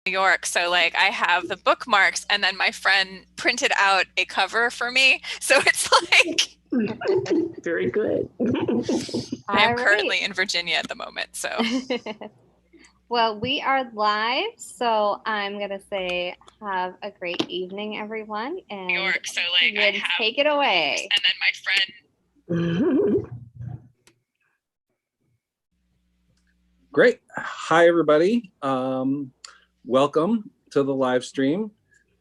New York, so like I have the bookmarks, and then my friend printed out a cover for me, so it's like Very good. I am currently in Virginia at the moment, so Well, we are live, so I'm gonna say have a great evening, everyone, and New York, so like I have take it away. and then my friend Great. Hi, everybody. Welcome to the live stream.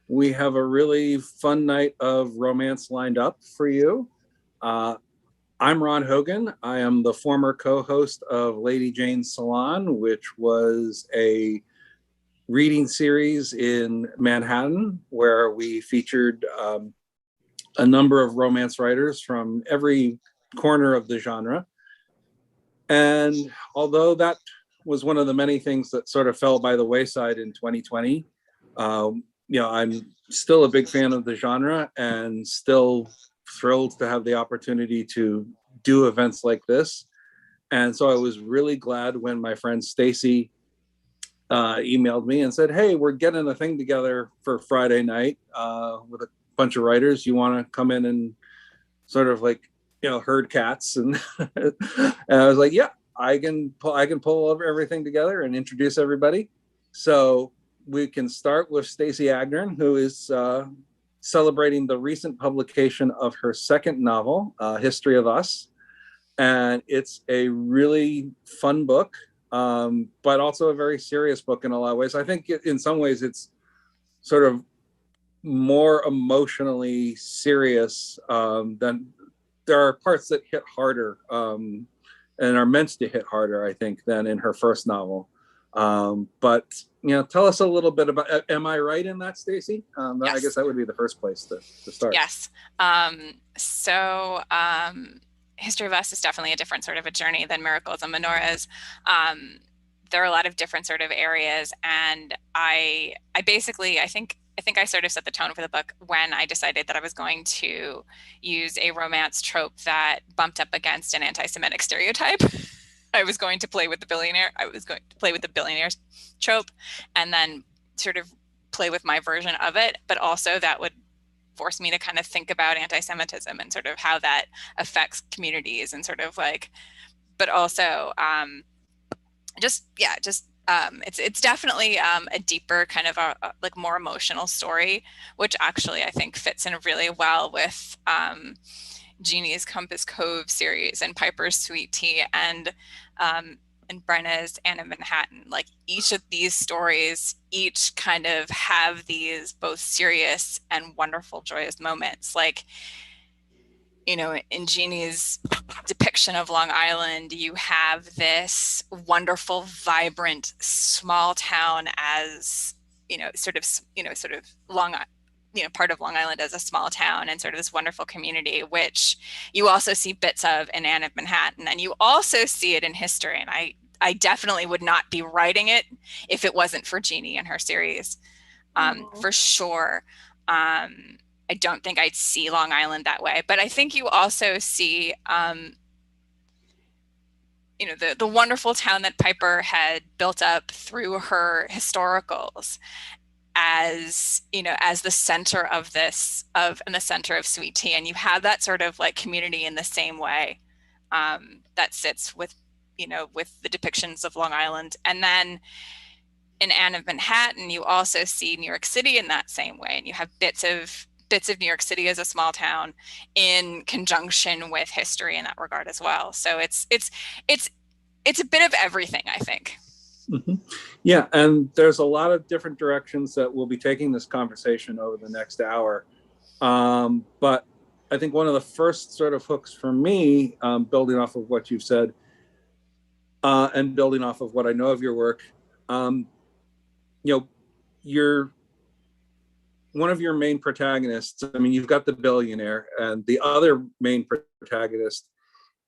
We have a really fun night of romance lined up for you. I'm Ron Hogan. I am the former co-host of Lady Jane's Salon, which was a reading series in Manhattan where we featured a number of romance writers from every corner of the genre. And although that was one of the many things that sort of fell by the wayside in 2020, I'm still a big fan of the genre and still thrilled to have the opportunity to do events like this. And so I was really glad when my friend Stacey emailed me and said, hey, we're getting a thing together for Friday night with a bunch of writers. You want to come in and sort of like, herd cats? And, and I was like, yeah, I can pull everything together and introduce everybody. So we can start with Stacey Agner, who is celebrating the recent publication of her second novel, History of Us. And it's a really fun book, but also a very serious book in a lot of ways. I think in some ways it's sort of more emotionally serious than there are parts that hit harder and are meant to hit harder, I think, than in her first novel. But tell us a little bit about. Am I right in that, Stacey? Yes. I guess that would be the first place to start. Yes. History of Us is definitely a different sort of a journey than Miracles and Menorahs. There are a lot of different sort of areas, and I think I sort of set the tone for the book when I decided that I was going to use a romance trope that bumped up against an anti-Semitic stereotype. I was going to play with the billionaire. I was going to play with the billionaire's trope and then sort of play with my version of it. But also that would force me to kind of think about anti-Semitism and sort of how that affects communities and sort of like, but also it's definitely a deeper kind of a like more emotional story, which actually I think fits in really well with Jeannie's Compass Cove series and Piper's Sweet Tea and Brenna's Anne of Manhattan. Like each of these stories, each kind of have these both serious and wonderful, joyous moments. Like, in Jeannie's depiction of Long Island, you have this wonderful, vibrant, small town as, sort of part of Long Island as a small town and sort of this wonderful community, which you also see bits of in Anne of Manhattan, and you also see it in history. And I definitely would not be writing it if it wasn't for Jeannie and her series, for sure. I don't think I'd see Long Island that way, but I think you also see, the wonderful town that Piper had built up through her historicals as the center of and the center of Sweet Tea. And you have that sort of like community in the same way that sits with the depictions of Long Island. And then in Anne of Manhattan, you also see New York City in that same way. And you have bits of New York City as a small town in conjunction with history in that regard as well. So it's a bit of everything, I think. Mm-hmm. Yeah, and there's a lot of different directions that we'll be taking this conversation over the next hour. But I think one of the first sort of hooks for me, building off of what you've said, and building off of what I know of your work, you're one of your main protagonists. I mean, you've got the billionaire, and the other main protagonist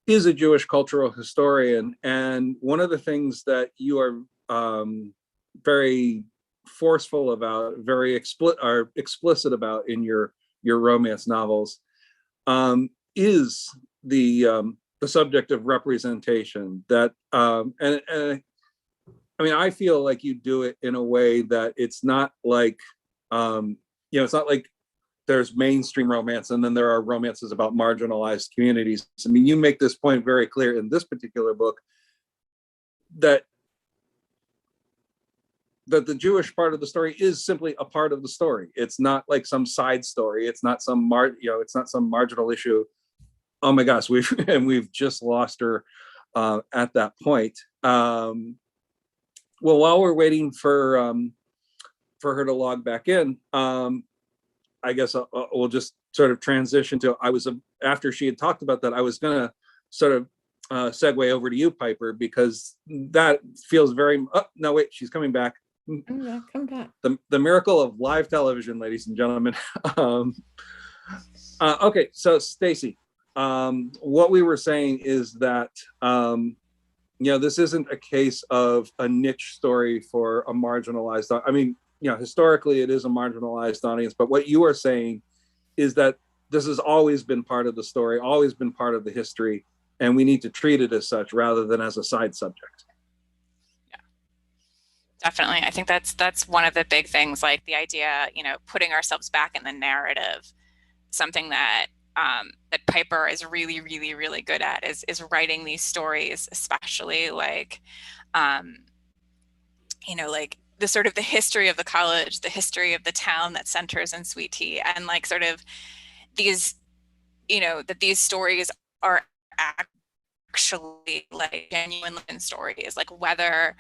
is a Jewish cultural historian. And one of the things that you are very forceful about, very explicit about in your romance novels, is the subject of representation. That and I mean, I feel like you do it in a way that it's not like, it's not like there's mainstream romance and then there are romances about marginalized communities. I mean, you make this point very clear in this particular book that the Jewish part of the story is simply a part of the story. It's not like some side story. It's not some it's not some marginal issue. Oh my gosh, we've just lost her at that point. Well, while we're waiting for her to log back in, I guess we'll just sort of transition to, after she had talked about that, I was gonna sort of segue over to you, Piper, because that feels very, no, wait, she's coming back. Come back. The miracle of live television, ladies and gentlemen. Okay, so Stacey, what we were saying is that, this isn't a case of a niche story for a marginalized, I mean, historically it is a marginalized audience, but what you are saying is that this has always been part of the story, always been part of the history, and we need to treat it as such rather than as a side subject. Yeah, definitely. I think that's one of the big things, like the idea, putting ourselves back in the narrative, something that that Piper is really, really, really good at is writing these stories, especially like, like the sort of the history of the college, the history of the town that centers in Sweet Tea, and like sort of these, that these stories are actually like genuine stories, like whether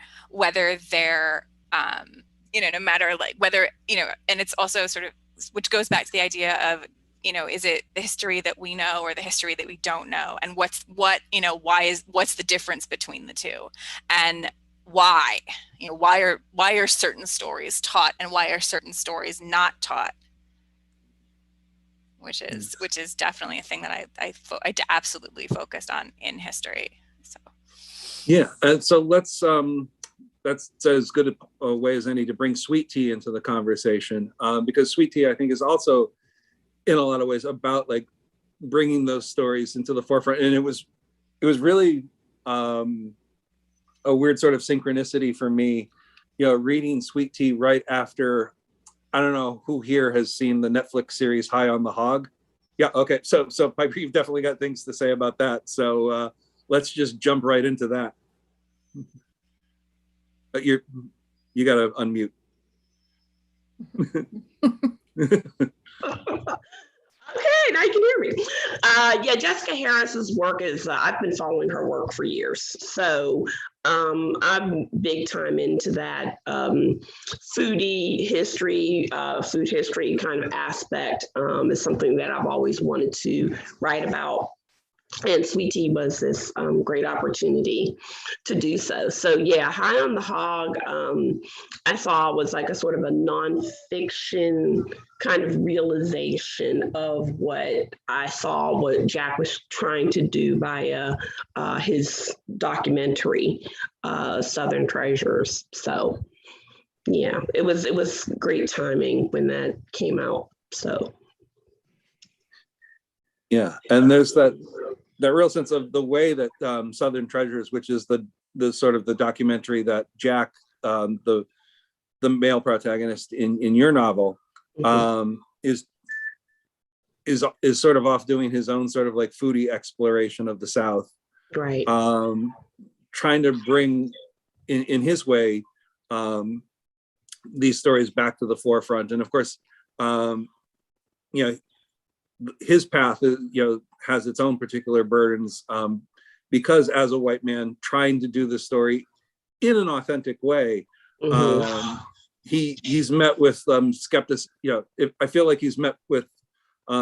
they're, no matter like whether, and it's also sort of, which goes back to the idea of, is it the history that we know or the history that we don't know? And what's the difference between the two? And why are certain stories taught and why are certain stories not taught? Which is definitely a thing that I absolutely focused on in history. So yeah, and so let's that's as good a way as any to bring Sweet Tea into the conversation, because Sweet Tea, I think, is also in a lot of ways about like bringing those stories into the forefront. And it was really a weird sort of synchronicity for me, reading Sweet Tea right after, I don't know who here has seen the Netflix series High on the Hog. Yeah, okay, so Piper, you've definitely got things to say about that, so let's just jump right into that. But you gotta unmute. Okay, now you can hear me. Yeah, Jessica Harris's work is, I've been following her work for years. So I'm big time into that foodie history, food history kind of aspect. Is something that I've always wanted to write about. And Sweet Tea was this great opportunity to do so. So yeah, High on the Hog, I saw was like a sort of a nonfiction kind of realization of what I saw, what Jack was trying to do via his documentary, Southern Treasures. So yeah, it was great timing when that came out. So yeah, and there's that real sense of the way that Southern Treasures, which is the sort of the documentary that Jack, the male protagonist in your novel, is sort of off doing his own sort of like foodie exploration of the South, right, trying to bring in his way these stories back to the forefront. And of course, his path has its own particular burdens, because as a white man trying to do this story in an authentic way, he's met with skepticism. I feel like he's met with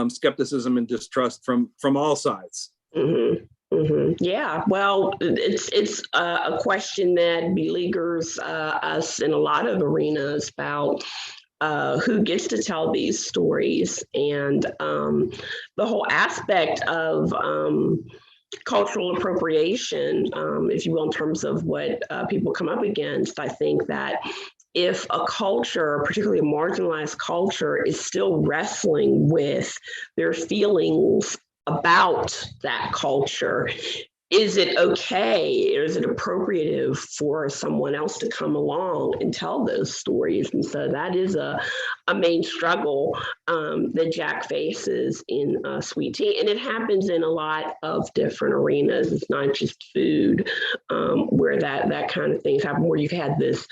skepticism and distrust from all sides. Yeah, well, it's a question that beleaguers us in a lot of arenas about who gets to tell these stories, and the whole aspect of cultural appropriation, if you will, in terms of what people come up against. I think that if a culture, particularly a marginalized culture, is still wrestling with their feelings about that culture, is it okay, or is it appropriate for someone else to come along and tell those stories? And so that is a main struggle that Jack faces in Sweet Tea. And it happens in a lot of different arenas. It's not just food, where that kind of things happen, where you've had this,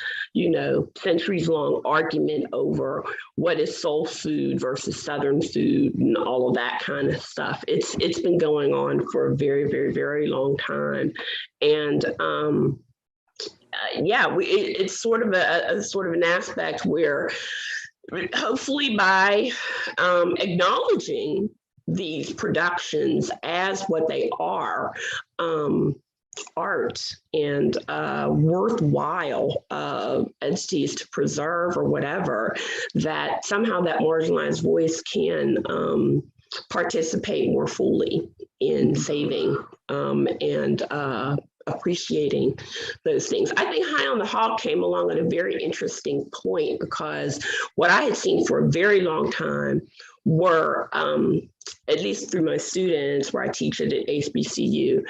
centuries long argument over what is soul food versus Southern food and all of that kind of stuff. It's been going on for a very, very, very long time. And it's sort of a sort of an aspect where hopefully by acknowledging these productions as what they are, art and worthwhile entities to preserve or whatever, that somehow that marginalized voice can participate more fully in saving and appreciating those things. I think High on the Hog came along at a very interesting point, because what I had seen for a very long time were, at least through my students where I teach it at HBCU,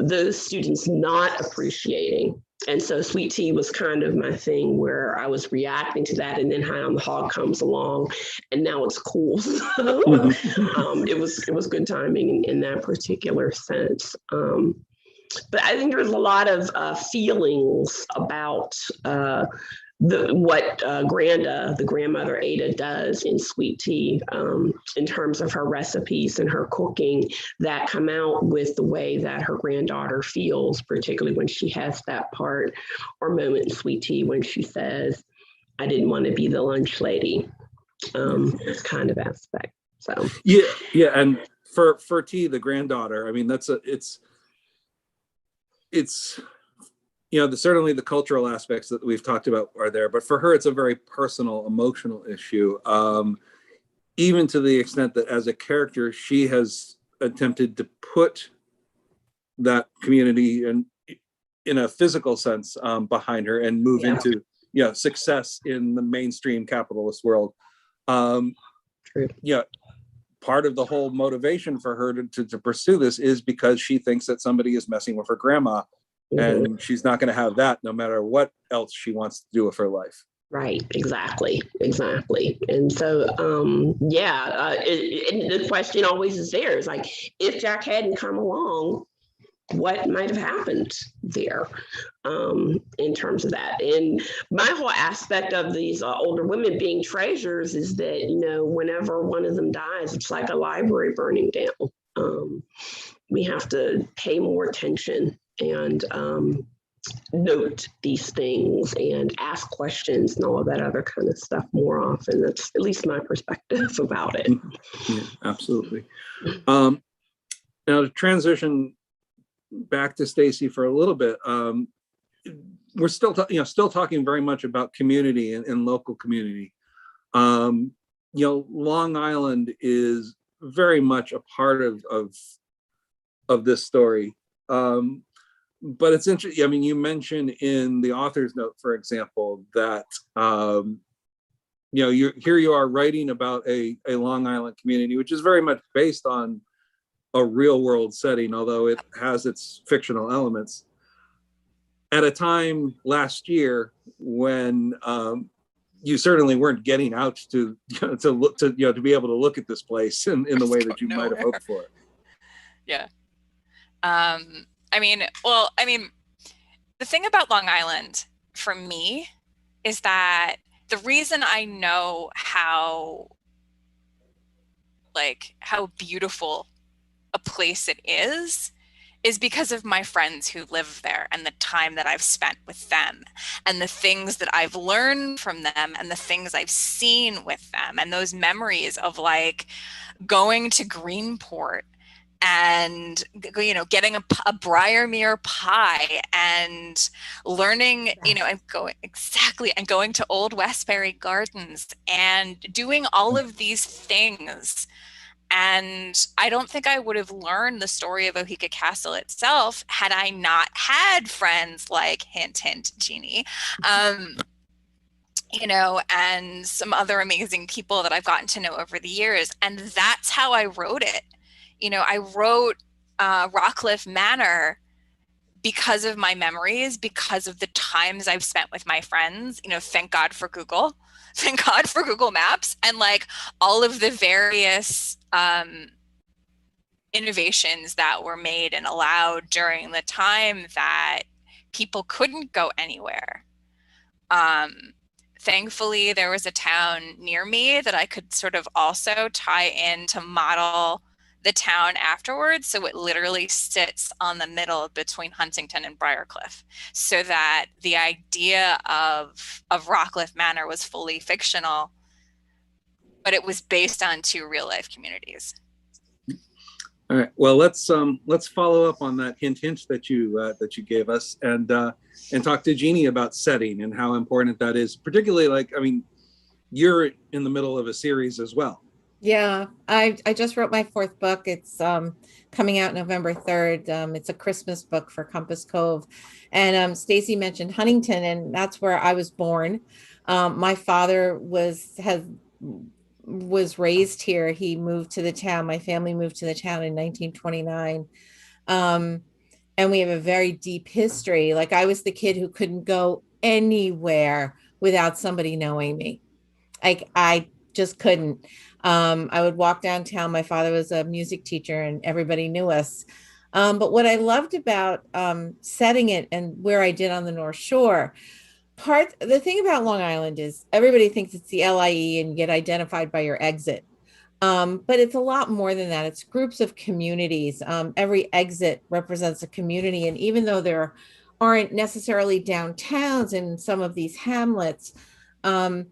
those students not appreciating. And so Sweet Tea was kind of my thing where I was reacting to that, and then High on the Hog comes along and now it's cool. So it was good timing in that particular sense. But I think there's a lot of feelings about what the grandmother Ada does in Sweet Tea, in terms of her recipes and her cooking, that come out with the way that her granddaughter feels, particularly when she has that part or moment in Sweet Tea when she says, "I didn't want to be the lunch lady," this kind of aspect. So yeah, and for T, the granddaughter, I mean, it's certainly the cultural aspects that we've talked about are there, but for her, it's a very personal, emotional issue. Even to the extent that as a character, she has attempted to put that community in a physical sense behind her and move into success in the mainstream capitalist world. True. Part of the whole motivation for her to pursue this is because she thinks that somebody is messing with her grandma, and she's not going to have that no matter what else she wants to do with her life. Right, exactly. And so, the question always is there, is like, if Jack hadn't come along, what might have happened there, in terms of that. And my whole aspect of these older women being treasures is that, whenever one of them dies, it's like a library burning down. We have to pay more attention and note these things and ask questions and all of that other kind of stuff more often. That's at least my perspective about it. Yeah, absolutely. Now to transition back to Stacey for a little bit, we're still talking very much about community and local community. Long Island is very much a part of this story. But it's interesting. I mean, you mentioned in the author's note, for example, that you are writing about a Long Island community, which is very much based on a real world setting, although it has its fictional elements. At a time last year when you certainly weren't getting out to look to be able to look at this place in the way that you might have hoped for. Yeah. The thing about Long Island for me is that the reason I know how beautiful a place it is because of my friends who live there and the time that I've spent with them and the things that I've learned from them and the things I've seen with them and those memories of going to Greenport and getting a Briarmere pie and learning, and going to Old Westbury Gardens and doing all of these things. And I don't think I would have learned the story of Oheka Castle itself had I not had friends like hint, hint, Jeannie, and some other amazing people that I've gotten to know over the years. And that's how I wrote it. I wrote Rockcliffe Manor, because of my memories, because of the times I've spent with my friends, thank God for Google, thank God for Google Maps, and like all of the various innovations that were made and allowed during the time that people couldn't go anywhere. Thankfully, there was a town near me that I could sort of also tie in to model the town afterwards. So it literally sits on the middle between Huntington and Briarcliff, so that the idea of Rockcliffe Manor was fully fictional, but it was based on two real life communities. All right. Well, let's follow up on that hint that you gave us, and talk to Jeannie about setting and how important that is. Particularly, you're in the middle of a series as well. Yeah, I just wrote my fourth book. It's coming out November 3rd. It's a Christmas book for Compass Cove, and Stacey mentioned Huntington, and that's where I was born. My father was raised here. He moved to the town. My family moved to the town in 1929. And we have a very deep history. Like, I was the kid who couldn't go anywhere without somebody knowing me. Like, I just couldn't. I would walk downtown. My father was a music teacher and everybody knew us. But what I loved about setting it and where I did on the North Shore, the thing about Long Island is everybody thinks it's the LIE and you get identified by your exit. But it's a lot more than that. It's groups of communities. Every exit represents a community. And even though there aren't necessarily downtowns in some of these hamlets, the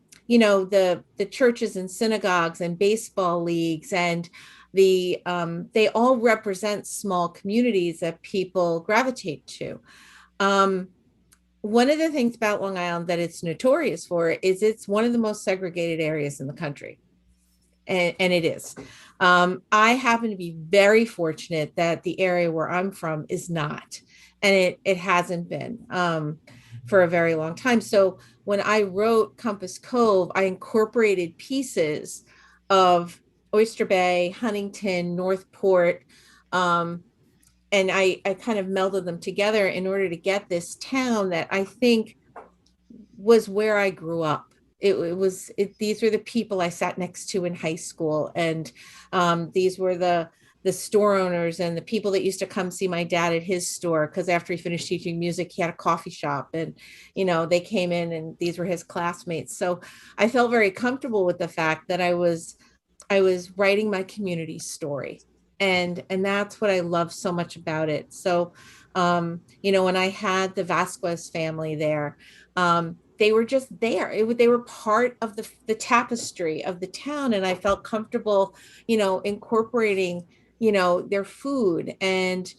churches and synagogues and baseball leagues and they all represent small communities that people gravitate to. One of the things about Long Island that it's notorious for is it's one of the most segregated areas in the country. And it is. I happen to be very fortunate that the area where I'm from is not, and it hasn't been for a very long time. So when I wrote Compass Cove, I incorporated pieces of Oyster Bay, Huntington, Northport, and I kind of melded them together in order to get this town that I think was where I grew up. These were the people I sat next to in high school, and these were the store owners and the people that used to come see my dad at his store, because after he finished teaching music, he had a coffee shop, and they came in and these were his classmates. So I felt very comfortable with the fact that I was writing my community story, and that's what I love so much about it. So when I had the Vasquez family there, they were just there. They were part of the tapestry of the town. And I felt comfortable, incorporating, their food. And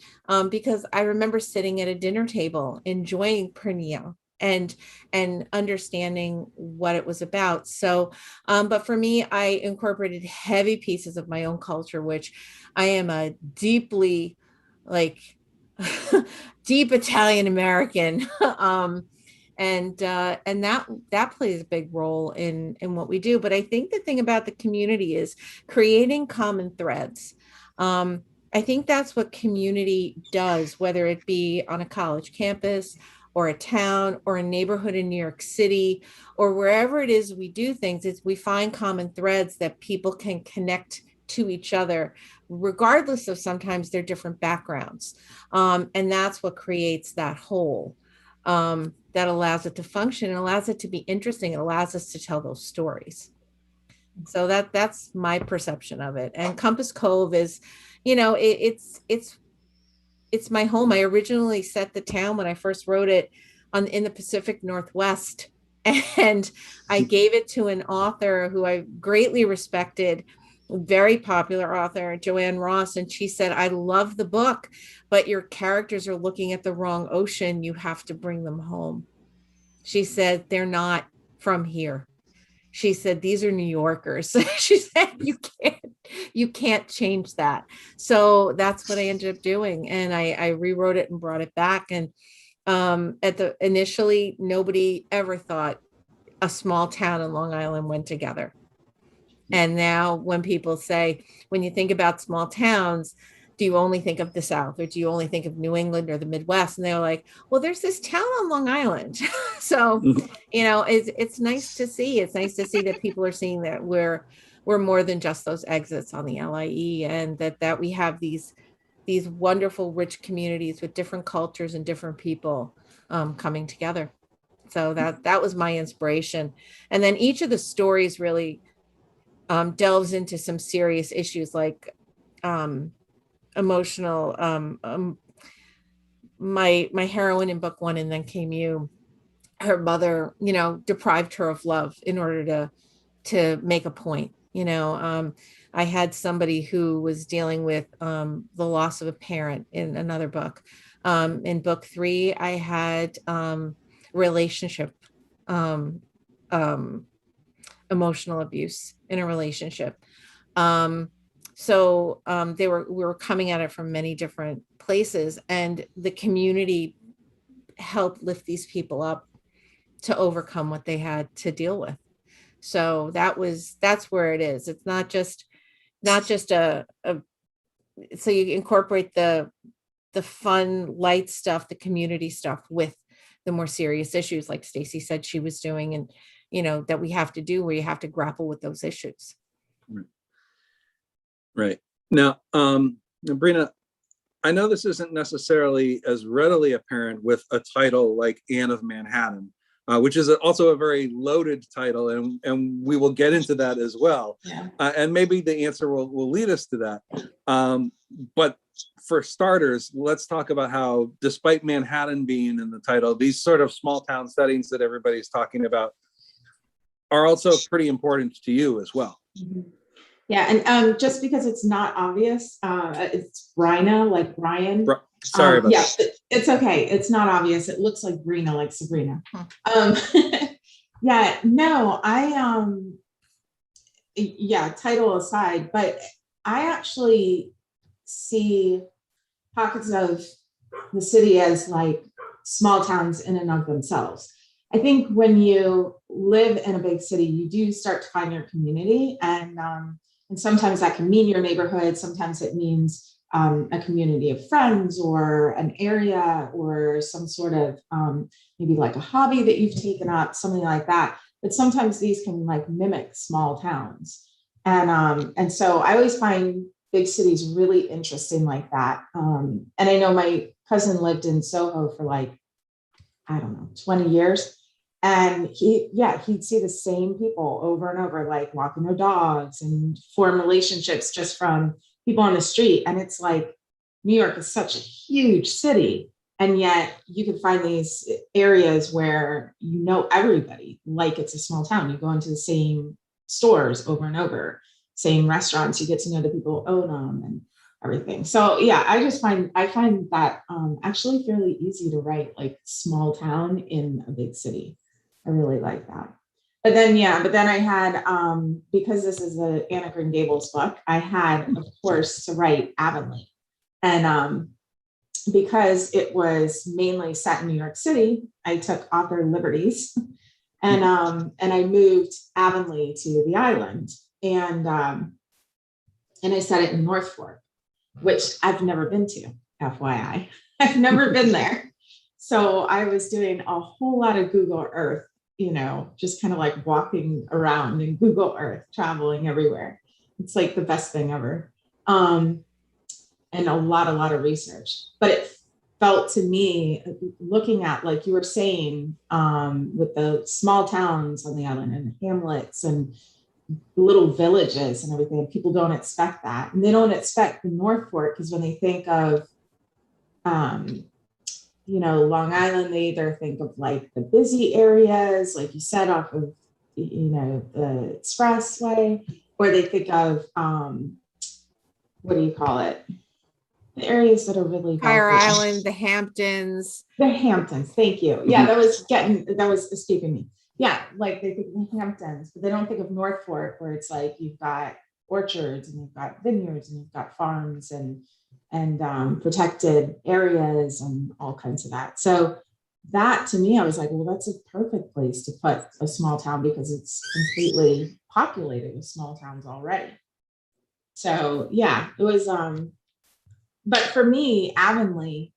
because I remember sitting at a dinner table, enjoying pernil and understanding what it was about. So, but for me, I incorporated heavy pieces of my own culture, which I am a deeply deep Italian American. And that plays a big role in what we do. But I think the thing about the community is creating common threads. I think that's what community does, whether it be on a college campus or a town or a neighborhood in New York City or wherever it is we do things. Is we find common threads that people can connect to each other, regardless of sometimes their different backgrounds. And that's what creates that whole. That allows it to function and allows it to be interesting. It allows us to tell those stories. So that's my perception of it. And Compass Cove is, it's my home. I originally set the town when I first wrote it in the Pacific Northwest, and I gave it to an author who I greatly respected, very popular author, Joanne Ross. And she said, I love the book, but your characters are looking at the wrong ocean. You have to bring them home. She said, they're not from here. She said, these are New Yorkers. She said, you can't change that. So that's what I ended up doing. And I rewrote it and brought it back. And initially, nobody ever thought a small town in Long Island went together. And now when people say, when you think about small towns, do you only think of the South, or do you only think of New England or the Midwest? And they were like, well, there's this town on Long Island. So, it's nice to see. It's nice to see that people are seeing that we're more than just those exits on the LIE, and that we have these wonderful, rich communities with different cultures and different people coming together. So that was my inspiration. And then each of the stories really delves into some serious issues, like emotional. My heroine in book 1, And Then Came You, her mother, deprived her of love in order to make a point. I had somebody who was dealing with the loss of a parent in another book. In book 3, I had relationship, emotional abuse in a relationship. So we were coming at it from many different places, and the community helped lift these people up to overcome what they had to deal with. So that's where it is. It's not just a so you incorporate the fun, light stuff, the community stuff, with the more serious issues, like Stacey said she was doing, and that we have to do, where you have to grapple with those issues. Right. Now, Brina, I know this isn't necessarily as readily apparent with a title like Anne of Manhattan, which is also a very loaded title, and we will get into that as well. Yeah. And maybe the answer will lead us to that. But for starters, let's talk about how, despite Manhattan being in the title, these sort of small town settings that everybody's talking about are also pretty important to you as well. Mm-hmm. Yeah, and just because it's not obvious, it's Bryna, like Brian. Sorry about that. Yeah, it's okay. It's not obvious. It looks like Brina, like Sabrina. Yeah, no, yeah, title aside, but I actually see pockets of the city as like small towns in and of themselves. I think when you live in a big city, you do start to find your community, and sometimes that can mean your neighborhood. Sometimes it means a community of friends, or an area, or some sort of maybe like a hobby that you've taken up, something like that. But sometimes these can like mimic small towns, and so I always find big cities really interesting like that. And I know my cousin lived in Soho for like, I don't know, 20 years. And he'd see the same people over and over, like walking their dogs, and form relationships just from people on the street. And it's like, New York is such a huge city, and yet you can find these areas where everybody, like it's a small town. You go into the same stores over and over, same restaurants, you get to know the people who own them and everything. So yeah, I find that actually fairly easy to write, like small town in a big city. I really like that. But then I had, because this is the Anna Green Gables book, I had, of course, to write Avonlea. And because it was mainly set in New York City, I took author liberties, and I moved Avonlea to the island, and I set it in North Fork, which I've never been to, FYI. I've never been there. So I was doing a whole lot of Google Earth, just kind of like walking around in Google Earth, traveling everywhere. It's like the best thing ever. And a lot of research. But it felt to me, looking at, like you were saying, with the small towns on the island and hamlets and little villages and everything, people don't expect that. And they don't expect the North Fork, because when they think of Long Island, they either think of like the busy areas, like you said, off of, the expressway, or they think of, what do you call it? The areas that are really Fire Island, the Hamptons. The Hamptons, thank you. Yeah, that was escaping me. Yeah, like they think of the Hamptons, but they don't think of North Fork, where it's like you've got orchards and you've got vineyards and you've got farms and protected areas and all kinds of that. So that, to me, I was like, well, that's a perfect place to put a small town, because it's completely populated with small towns already. So yeah, it was but for me, Avonlea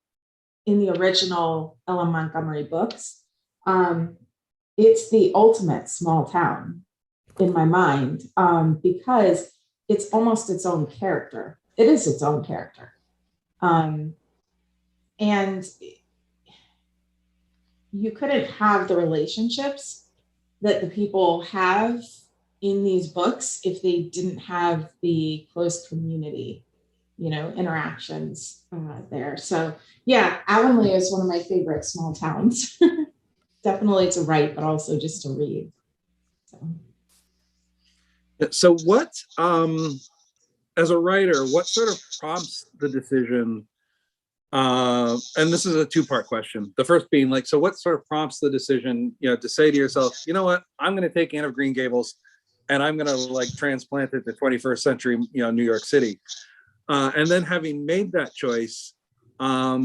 in the original Ellen Montgomery books, it's the ultimate small town in my mind, because it's almost its own character. It is its own character. And you couldn't have the relationships that the people have in these books if they didn't have the close community, interactions there. So yeah, Avonlea is one of my favorite small towns. Definitely to write, but also just to read. So what, as a writer, what sort of prompts the decision? And this is a two-part question. The first being like, so what sort of prompts the decision, to say to yourself, you know what, I'm going to take Anne of Green Gables and I'm going to like transplant it to 21st century, New York City. And then having made that choice, how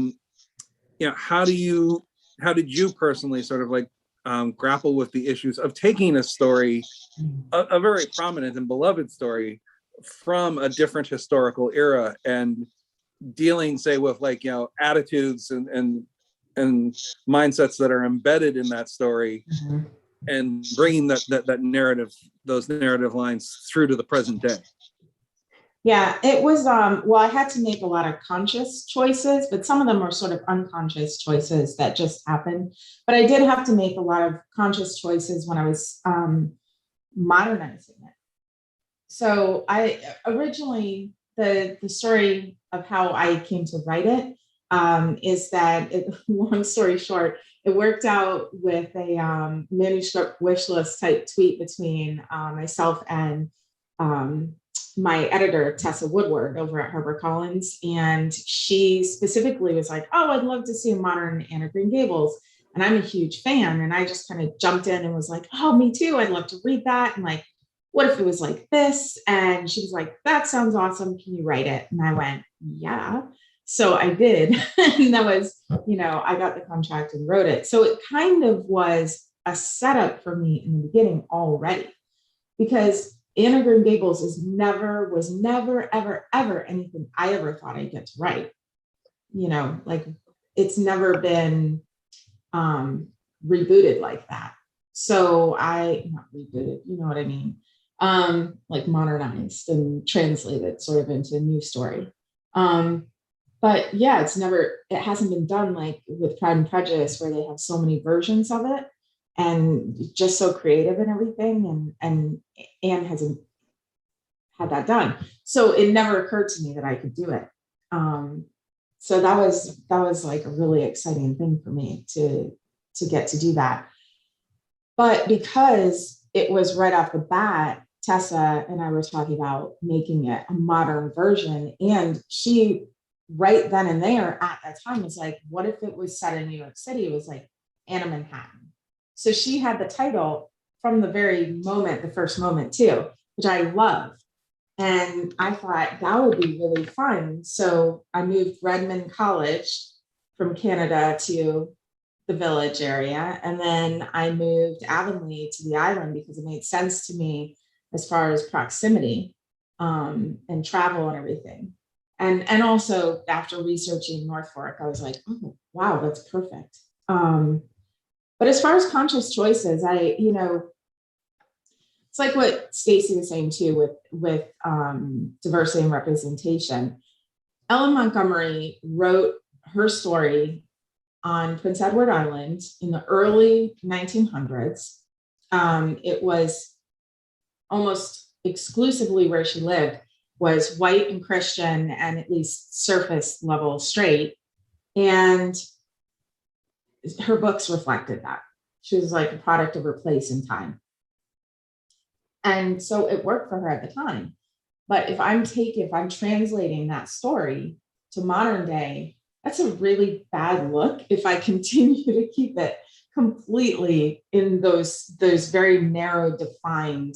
did you personally sort of like grapple with the issues of taking a story, a very prominent and beloved story from a different historical era, and dealing, say, with like, attitudes and mindsets that are embedded in that story, and bringing that narrative, those narrative lines through to the present day? Yeah, it was, well, I had to make a lot of conscious choices, but some of them were sort of unconscious choices that just happened. But I did have to make a lot of conscious choices when I was modernizing it. So I originally, the story of how I came to write it is that, long story short, it worked out with a manuscript wish list type tweet between myself and my editor, Tessa Woodward, over at HarperCollins. And she specifically was like, oh, I'd love to see a modern Anne of Green Gables. And I'm a huge fan. And I just kind of jumped in and was like, oh, me too. I'd love to read that. And like, what if it was like this? And she was like, that sounds awesome. Can you write it? And I went, yeah. So I did. And that was, I got the contract and wrote it. So it kind of was a setup for me in the beginning already, because Anne of Green Gables was never, ever, ever anything I ever thought I'd get to write. Like it's never been rebooted like that. So not rebooted, you know what I mean? Like modernized and translated sort of into a new story. But yeah, it hasn't been done like with Pride and Prejudice, where they have so many versions of it and just so creative and everything. And Anne hasn't had that done. So it never occurred to me that I could do it. So that was like a really exciting thing for me to get to do that. But because it was right off the bat, Tessa and I were talking about making it a modern version. And she, right then and there at that time, was like, what if it was set in New York City? It was like Anne of Manhattan. So she had the title from the first moment too, which I loved. And I thought that would be really fun. So I moved Redmond College from Canada to the Village area. And then I moved Avonlea to the island because it made sense to me as far as proximity and travel and everything. And also after researching North Fork, I was like, oh, wow, that's perfect. But as far as conscious choices, it's like what Stacey was saying too with diversity and representation. Ellen Montgomery wrote her story on Prince Edward Island in the early 1900s. It was almost exclusively where she lived was white and Christian and at least surface level straight. And her books reflected that. She was like a product of her place in time. And so it worked for her at the time. But if I'm translating that story to modern day, that's a really bad look if I continue to keep it completely in those very narrow defined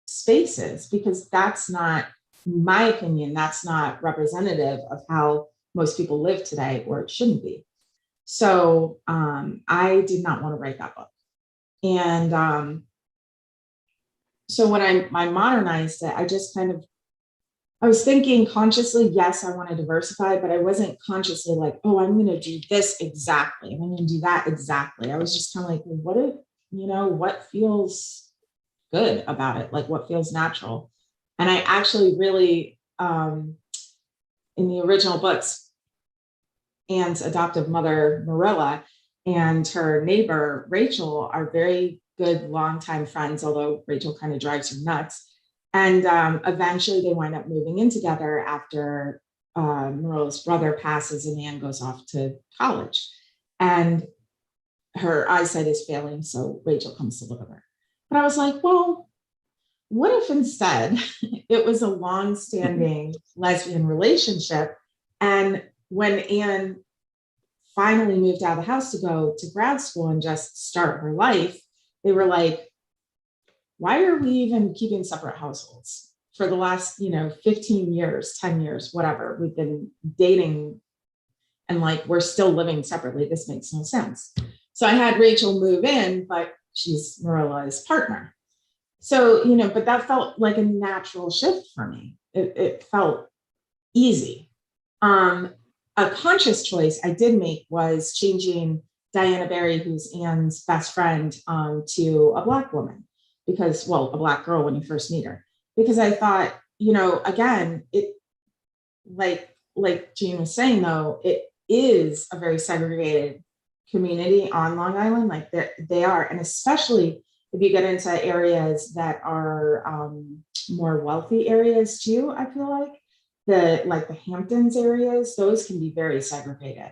spaces, because that's not, in my opinion, that's not representative of how most people live today, or it shouldn't be. So I did not want to write that book. And so when I modernized it, I just kind of I was thinking consciously, yes, I want to diversify, but I wasn't consciously like, oh, I'm going to do this exactly. I'm going to do that exactly. I was just kind of like, well, what feels good about it? Like what feels natural? And I actually really, in the original books, Anne's adoptive mother, Marilla, and her neighbor, Rachel, are very good longtime friends, although Rachel kind of drives her nuts. And eventually they wind up moving in together after Marilla's brother passes and Anne goes off to college. And her eyesight is failing, so Rachel comes to live with her. But I was like, well, what if instead it was a long-standing lesbian relationship? And when Anne finally moved out of the house to go to grad school and just start her life, they were like, why are we even keeping separate households? For the last, 15 years, 10 years, whatever, we've been dating and like we're still living separately. This makes no sense. So I had Rachel move in, but she's Marilla's partner. So, but that felt like a natural shift for me. It felt easy. A conscious choice I did make was changing Diana Barry, who's Anne's best friend, to a Black woman because, well, a Black girl when you first meet her, because I thought, again, it like Jean was saying, though, it is a very segregated community on Long Island. Like they are, and especially if you get into areas that are more wealthy areas too, I feel like the Hamptons areas, those can be very segregated.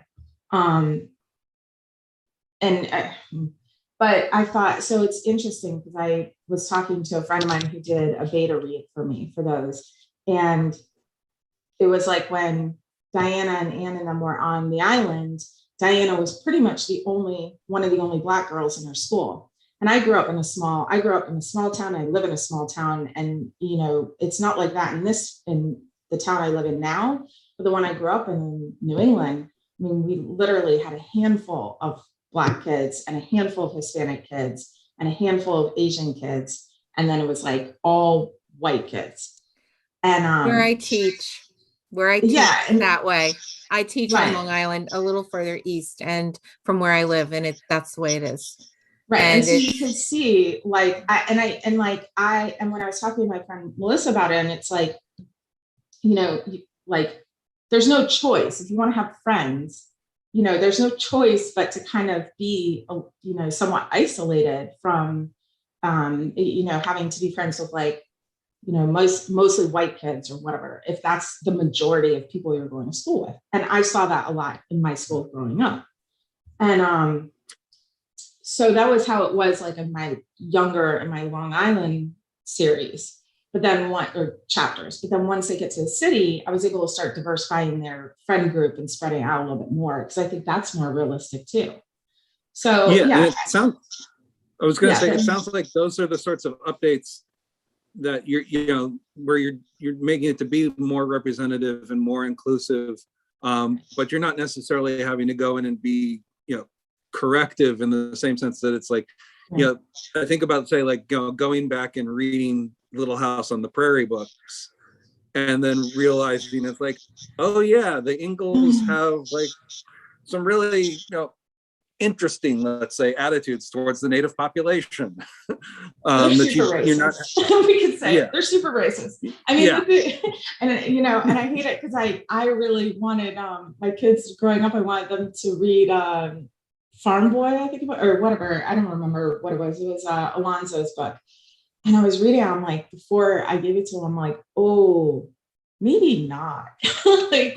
But I thought, so it's interesting because I was talking to a friend of mine who did a beta read for me for those. And it was like when Diana and Anne and them were on the island, Diana was pretty much one of the only Black girls in her school. And I grew up in a small town. I live in a small town. And, it's not like that in the town I live in now, but the one I grew up in New England, I mean, we literally had a handful of Black kids and a handful of Hispanic kids and a handful of Asian kids. And then it was like all white kids. And where I teach that way. I teach right. on Long Island, a little further east, and from where I live, and that's the way it is. Right. And so you can see, like, when I was talking to my friend Melissa about it, and it's like, like, there's no choice. If you want to have friends, there's no choice but to kind of be, somewhat isolated from, having to be friends with like, mostly white kids or whatever, if that's the majority of people you're going to school with. And I saw that a lot in my school growing up. And so that was how it was like in my Long Island series, but then chapters. But then once they get to the city, I was able to start diversifying their friend group and spreading out a little bit more because I think that's more realistic too. So yeah. It sounds like those are the sorts of updates that where you're making it to be more representative and more inclusive, but you're not necessarily having to go in and be corrective in the same sense that it's like, I think about, say, like going back and reading Little House on the Prairie books and then realizing it's like, oh yeah, the Ingalls have like some really interesting, let's say, attitudes towards the native population. They're super racist. We could say they're super racist. I mean, and I hate it because I really wanted my kids growing up. I wanted them to read Farm Boy, I think, or whatever. I don't remember what it was. It was Alonzo's book, and I was reading it. I'm like, before I gave it to them, I'm like, oh, maybe not. Like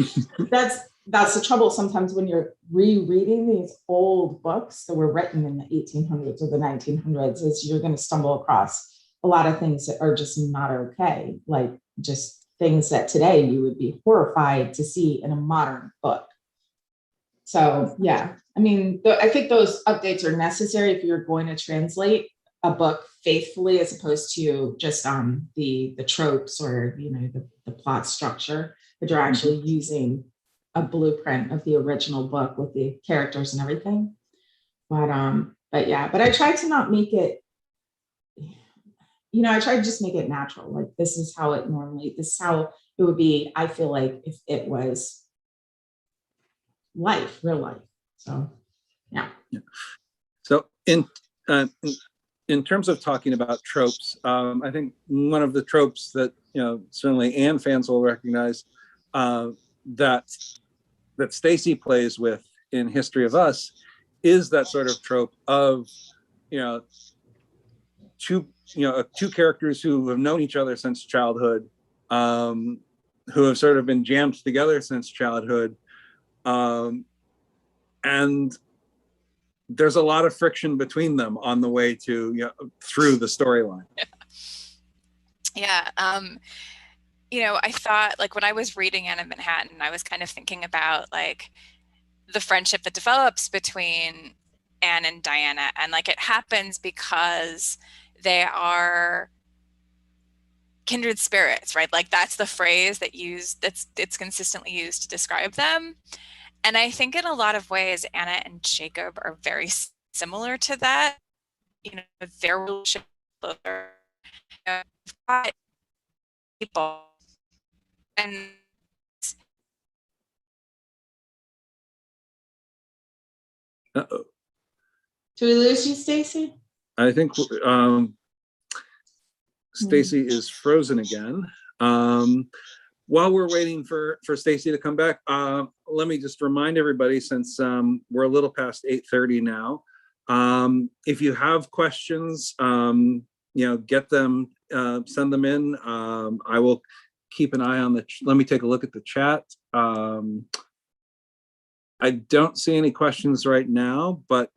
that's the trouble sometimes when you're rereading these old books that were written in the 1800s or the 1900s, is you're going to stumble across a lot of things that are just not okay, like just things that today you would be horrified to see in a modern book. So yeah, I mean, I think those updates are necessary if you're going to translate a book faithfully, as opposed to just the tropes or the plot structure, but you're actually using a blueprint of the original book with the characters and everything. But I tried to not make it. I try to just make it natural. Like, this is how it would be, I feel like, if it was real life. So, yeah. So in terms of talking about tropes, I think one of the tropes that, certainly Anne fans will recognize, that Stacey plays with in History of Us is that sort of trope of, two characters who have known each other since childhood, who have sort of been jammed together since childhood, and there's a lot of friction between them on the way to, through the storyline. Yeah. I thought, like, when I was reading Anne of Manhattan, I was kind of thinking about, like, the friendship that develops between Anne and Diana, and, like, it happens because they are kindred spirits, right? Like, that's the phrase it's consistently used to describe them. And I think in a lot of ways, Anna and Jacob are very similar to that. Their relationship, people, and Uh-oh. Do we lose you, Stacey? I think Stacey is frozen again. While we're waiting for Stacey to come back, let me just remind everybody, since we're a little past 8:30 now, if you have questions, get them, send them in. I will keep an eye on let me take a look at the chat. I don't see any questions right now, but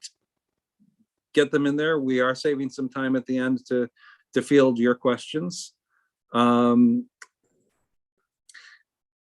get them in there. We are saving some time at the end to field your questions. And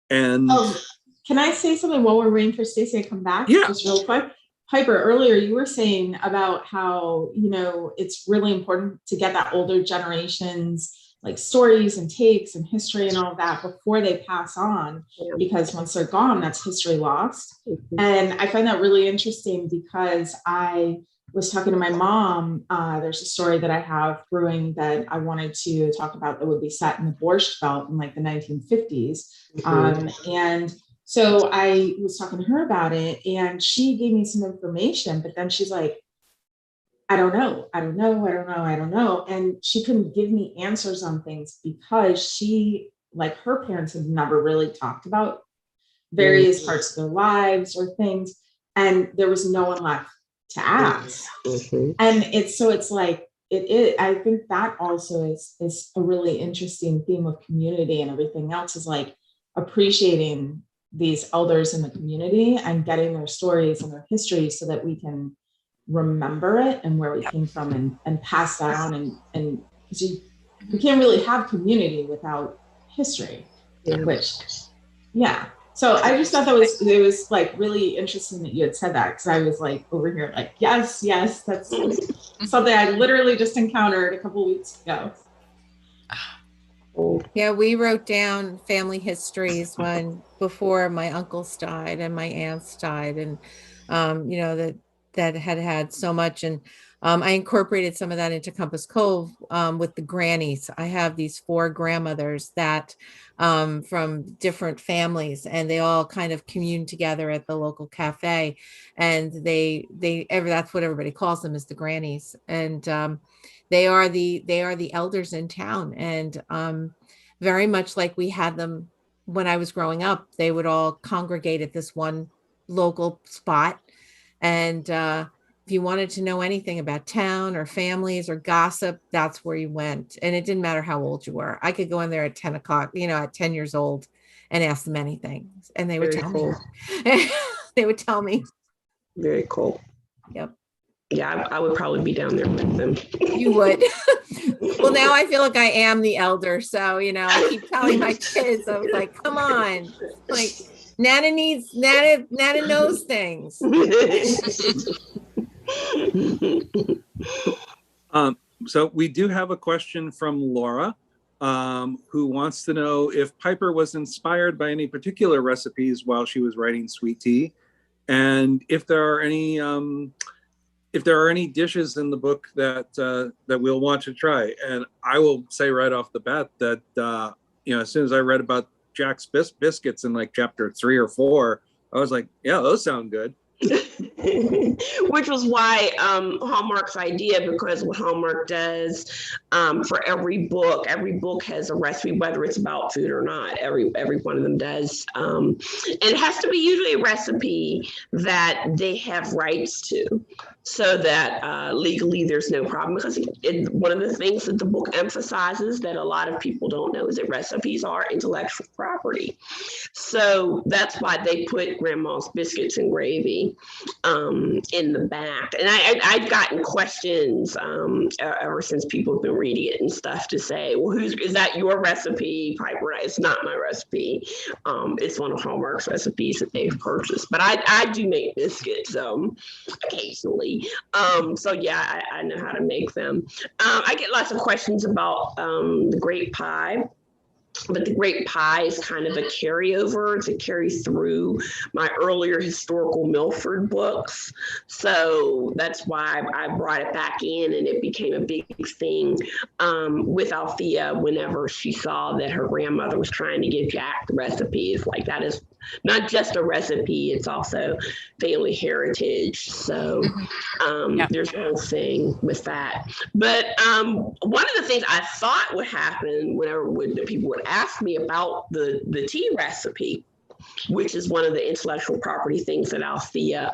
can I say something while we're waiting for Stacey to come back? Yeah. Just real quick. Piper, earlier you were saying about how, it's really important to get that older generation's like stories and takes and history and all of that before they pass on, because once they're gone, that's history lost. And I find that really interesting because I was talking to my mom. There's a story that I have brewing that I wanted to talk about that would be set in the Borscht Belt in like the 1950s. And so I was talking to her about it, and she gave me some information, but then she's like, I don't know. And she couldn't give me answers on things because she, like, her parents had never really talked about various parts of their lives or things. And there was no one left to ask. And it's like, I think that also is a really interesting theme of community, and everything else is like appreciating these elders in the community and getting their stories and their history so that we can remember it and where we came from and pass that on. And you can't really have community without history, So I just thought it was like really interesting that you had said that, because I was like over here like, yes, that's something I literally just encountered a couple weeks ago. Yeah, we wrote down family histories before my uncles died and my aunts died, and that had so much. And I incorporated some of that into Compass Cove with the grannies. I have these 4 grandmothers that from different families, and they all kind of commune together at the local cafe, and that's what everybody calls them, is the grannies. And they are the elders in town, and very much like we had them when I was growing up. They would all congregate at this one local spot, and if you wanted to know anything about town or families or gossip, that's where you went. And it didn't matter how old you were. I could go in there at 10 o'clock, at 10 years old, and ask them anything, and they would tell me. They would tell me. Very cool. Yep. Yeah, I would probably be down there with them. You would. Well, now I feel like I am the elder. So, I keep telling my kids, I was like, come on. Like, Nana knows things. So we do have a question from Laura, who wants to know if Piper was inspired by any particular recipes while she was writing Sweet Tea, and if there are any if there are any dishes in the book that that we'll want to try. And I will say right off the bat that as soon as I read about Jack's biscuits in like chapter 3 or 4, I was like, yeah, those sound good. Which was why Hallmark's idea, because what Hallmark does for every book has a recipe, whether it's about food or not. Every one of them does, and it has to be usually a recipe that they have rights to, so that legally there's no problem. Because one of the things that the book emphasizes that a lot of people don't know is that recipes are intellectual property. So that's why they put Grandma's biscuits and gravy in the back. And I've gotten questions ever since people have been reading it and stuff to say, well, is that your recipe, Piper? It's not my recipe. It's one of Hallmark's recipes that they've purchased. But I do make biscuits occasionally. So yeah, I know how to make them. I get lots of questions about the grape pie. But the grape pie is kind of a carryover to carry through my earlier historical Milford books. So that's why I brought it back in, and it became a big thing with Althea whenever she saw that her grandmother was trying to give Jack the recipes. Like, that is not just a recipe, it's also family heritage. So there's a whole thing with that. But one of the things I thought would happen whenever people would ask me about the tea recipe, which is one of the intellectual property things that Althea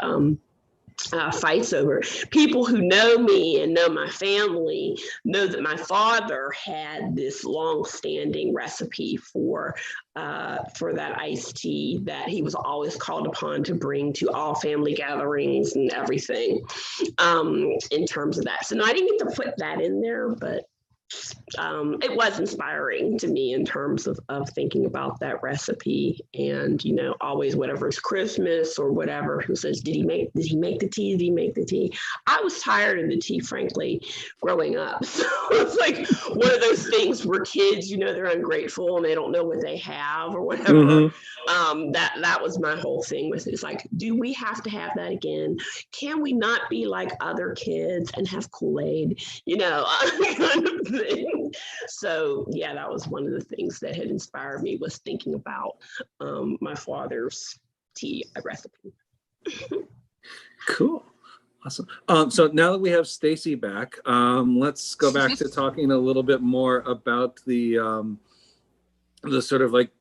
fights over. People who know me and know my family know that my father had this long-standing recipe for that iced tea that he was always called upon to bring to all family gatherings and everything in terms of that. So no, I didn't get to put that in there, but it was inspiring to me in terms of thinking about that recipe. And always, whatever it's Christmas or whatever, who says, did he make the tea? I was tired of the tea, frankly, growing up. So it's like one of those things where kids, they're ungrateful and they don't know what they have or whatever. Mm-hmm. That was my whole thing with it. It's like, do we have to have that again? Can we not be like other kids and have Kool-Aid, kind of thing. So yeah, that was one of the things that had inspired me, was thinking about my father's tea recipe. Cool. Awesome. So now that we have Stacey back, let's go back to talking a little bit more about the sort of like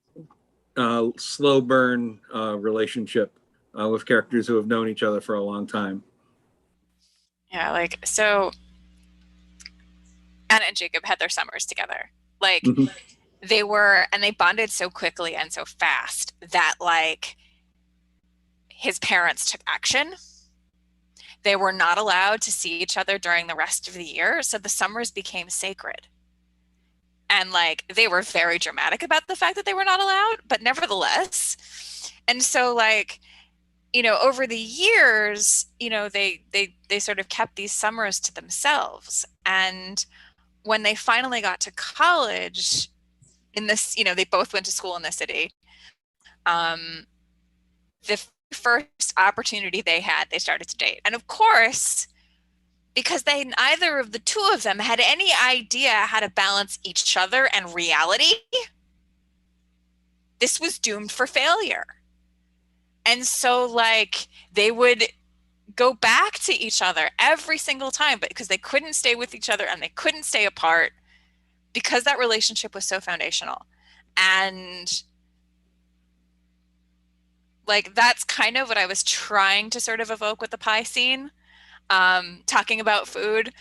slow burn relationship with characters who have known each other for a long time. Yeah, so Anna and Jacob had their summers together. They bonded so quickly and so fast that his parents took action. They were not allowed to see each other during the rest of the year, so the summers became sacred. And they were very dramatic about the fact that they were not allowed, but nevertheless. And so over the years, they sort of kept these summers to themselves. And when they finally got to college they both went to school in the city. The first opportunity they had, they started to date. And of course, because neither of the two of them had any idea how to balance each other and reality, this was doomed for failure. And so they would go back to each other every single time, but because they couldn't stay with each other and they couldn't stay apart, because that relationship was so foundational. And that's kind of what I was trying to sort of evoke with the pie scene. Talking about food,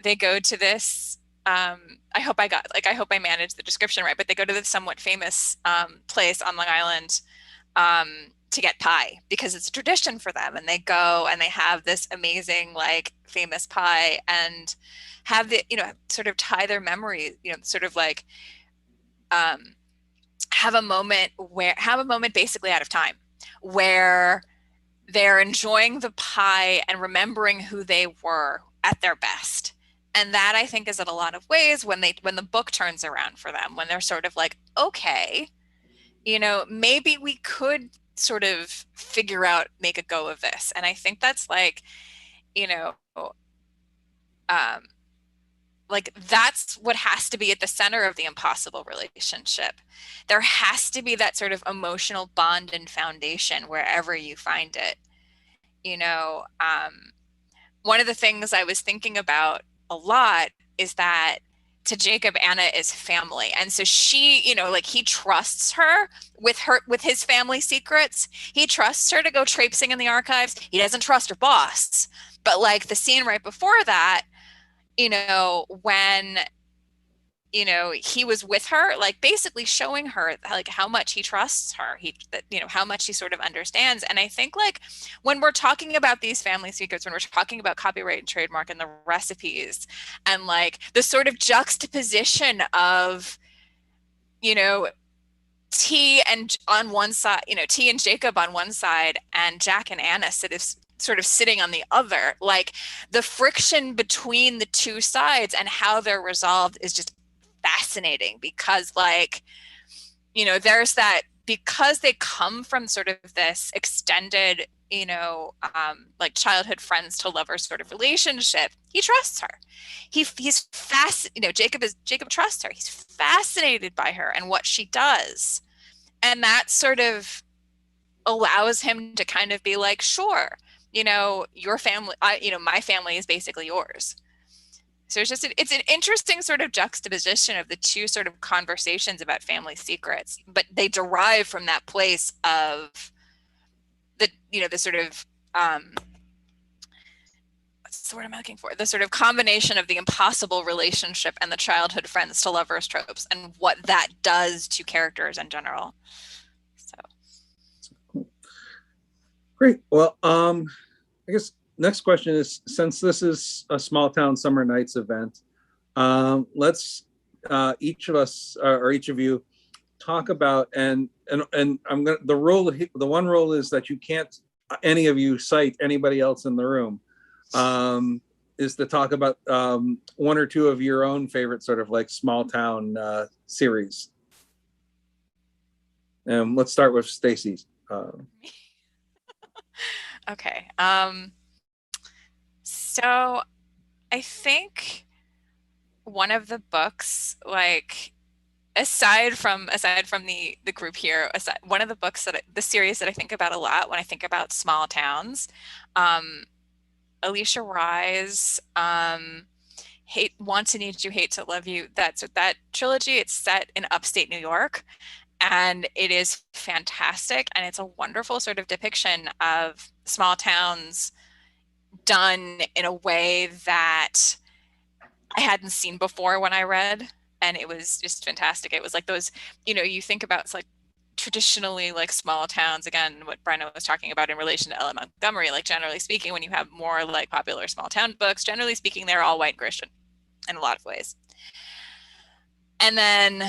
they go to this, I hope I managed the description right, but they go to this somewhat famous place on Long Island to get pie because it's a tradition for them. And they go and they have this amazing, famous pie and have the, sort of tie their memories, sort of have a moment basically out of time where they're enjoying the pie and remembering who they were at their best. And that, I think, is in a lot of ways when the book turns around for them, when they're sort of okay, maybe we could sort of make a go of this. And I think that's you know, like that's what has to be at the center of the impossible relationship. There has to be that sort of emotional bond and foundation wherever you find it. You know, one of the things I was thinking about a lot is that to Jacob, Anna is family. And so she, you know, like he trusts her with his family secrets. He trusts her to go traipsing in the archives. He doesn't trust her boss. But like the scene right before that, you know, when, you know, he was with her, like basically showing her like how much he trusts her, you know, how much he sort of understands. And I think like when we're talking about these family secrets, when we're talking about copyright and trademark and the recipes and like the sort of juxtaposition of, you know, T and on one side, you know, T and Jacob on one side and Jack and Anna sort of sitting on the other, like the friction between the two sides and how they're resolved is just fascinating because like, you know, there's that, because they come from sort of this extended, you know, like childhood friends to lovers sort of relationship, he trusts her. He's you know, Jacob trusts her. He's fascinated by her and what she does. And that sort of allows him to kind of be like, sure, you know, your family, you know, my family is basically yours. So it's an interesting sort of juxtaposition of the two sort of conversations about family secrets, but they derive from that place of the, you know, the sort of, what's the word I'm looking for? The sort of combination of the impossible relationship and the childhood friends to lovers tropes and what that does to characters in general. So. Great. Well, I guess next question is, since this is a small town summer nights event, let's each of us or each of you talk about and I'm gonna, the one rule is that you can't, any of you, cite anybody else in the room, is to talk about one or two of your own favorite sort of like small town series. And let's start with Stacey's. Okay. So I think one of the books, like aside from the group here, one of the books the series that I think about a lot when I think about small towns, Alicia Rye's Want to Need You, Hate to Love You. That trilogy, it's set in upstate New York. And it is fantastic. And it's a wonderful sort of depiction of small towns done in a way that I hadn't seen before when I read. And it was just fantastic. It was like those, you know, you think about, it's like traditionally like small towns, again, what Brenna was talking about in relation to Ella Montgomery, like generally speaking, when you have more like popular small town books, generally speaking, they're all white Christian in a lot of ways. And then,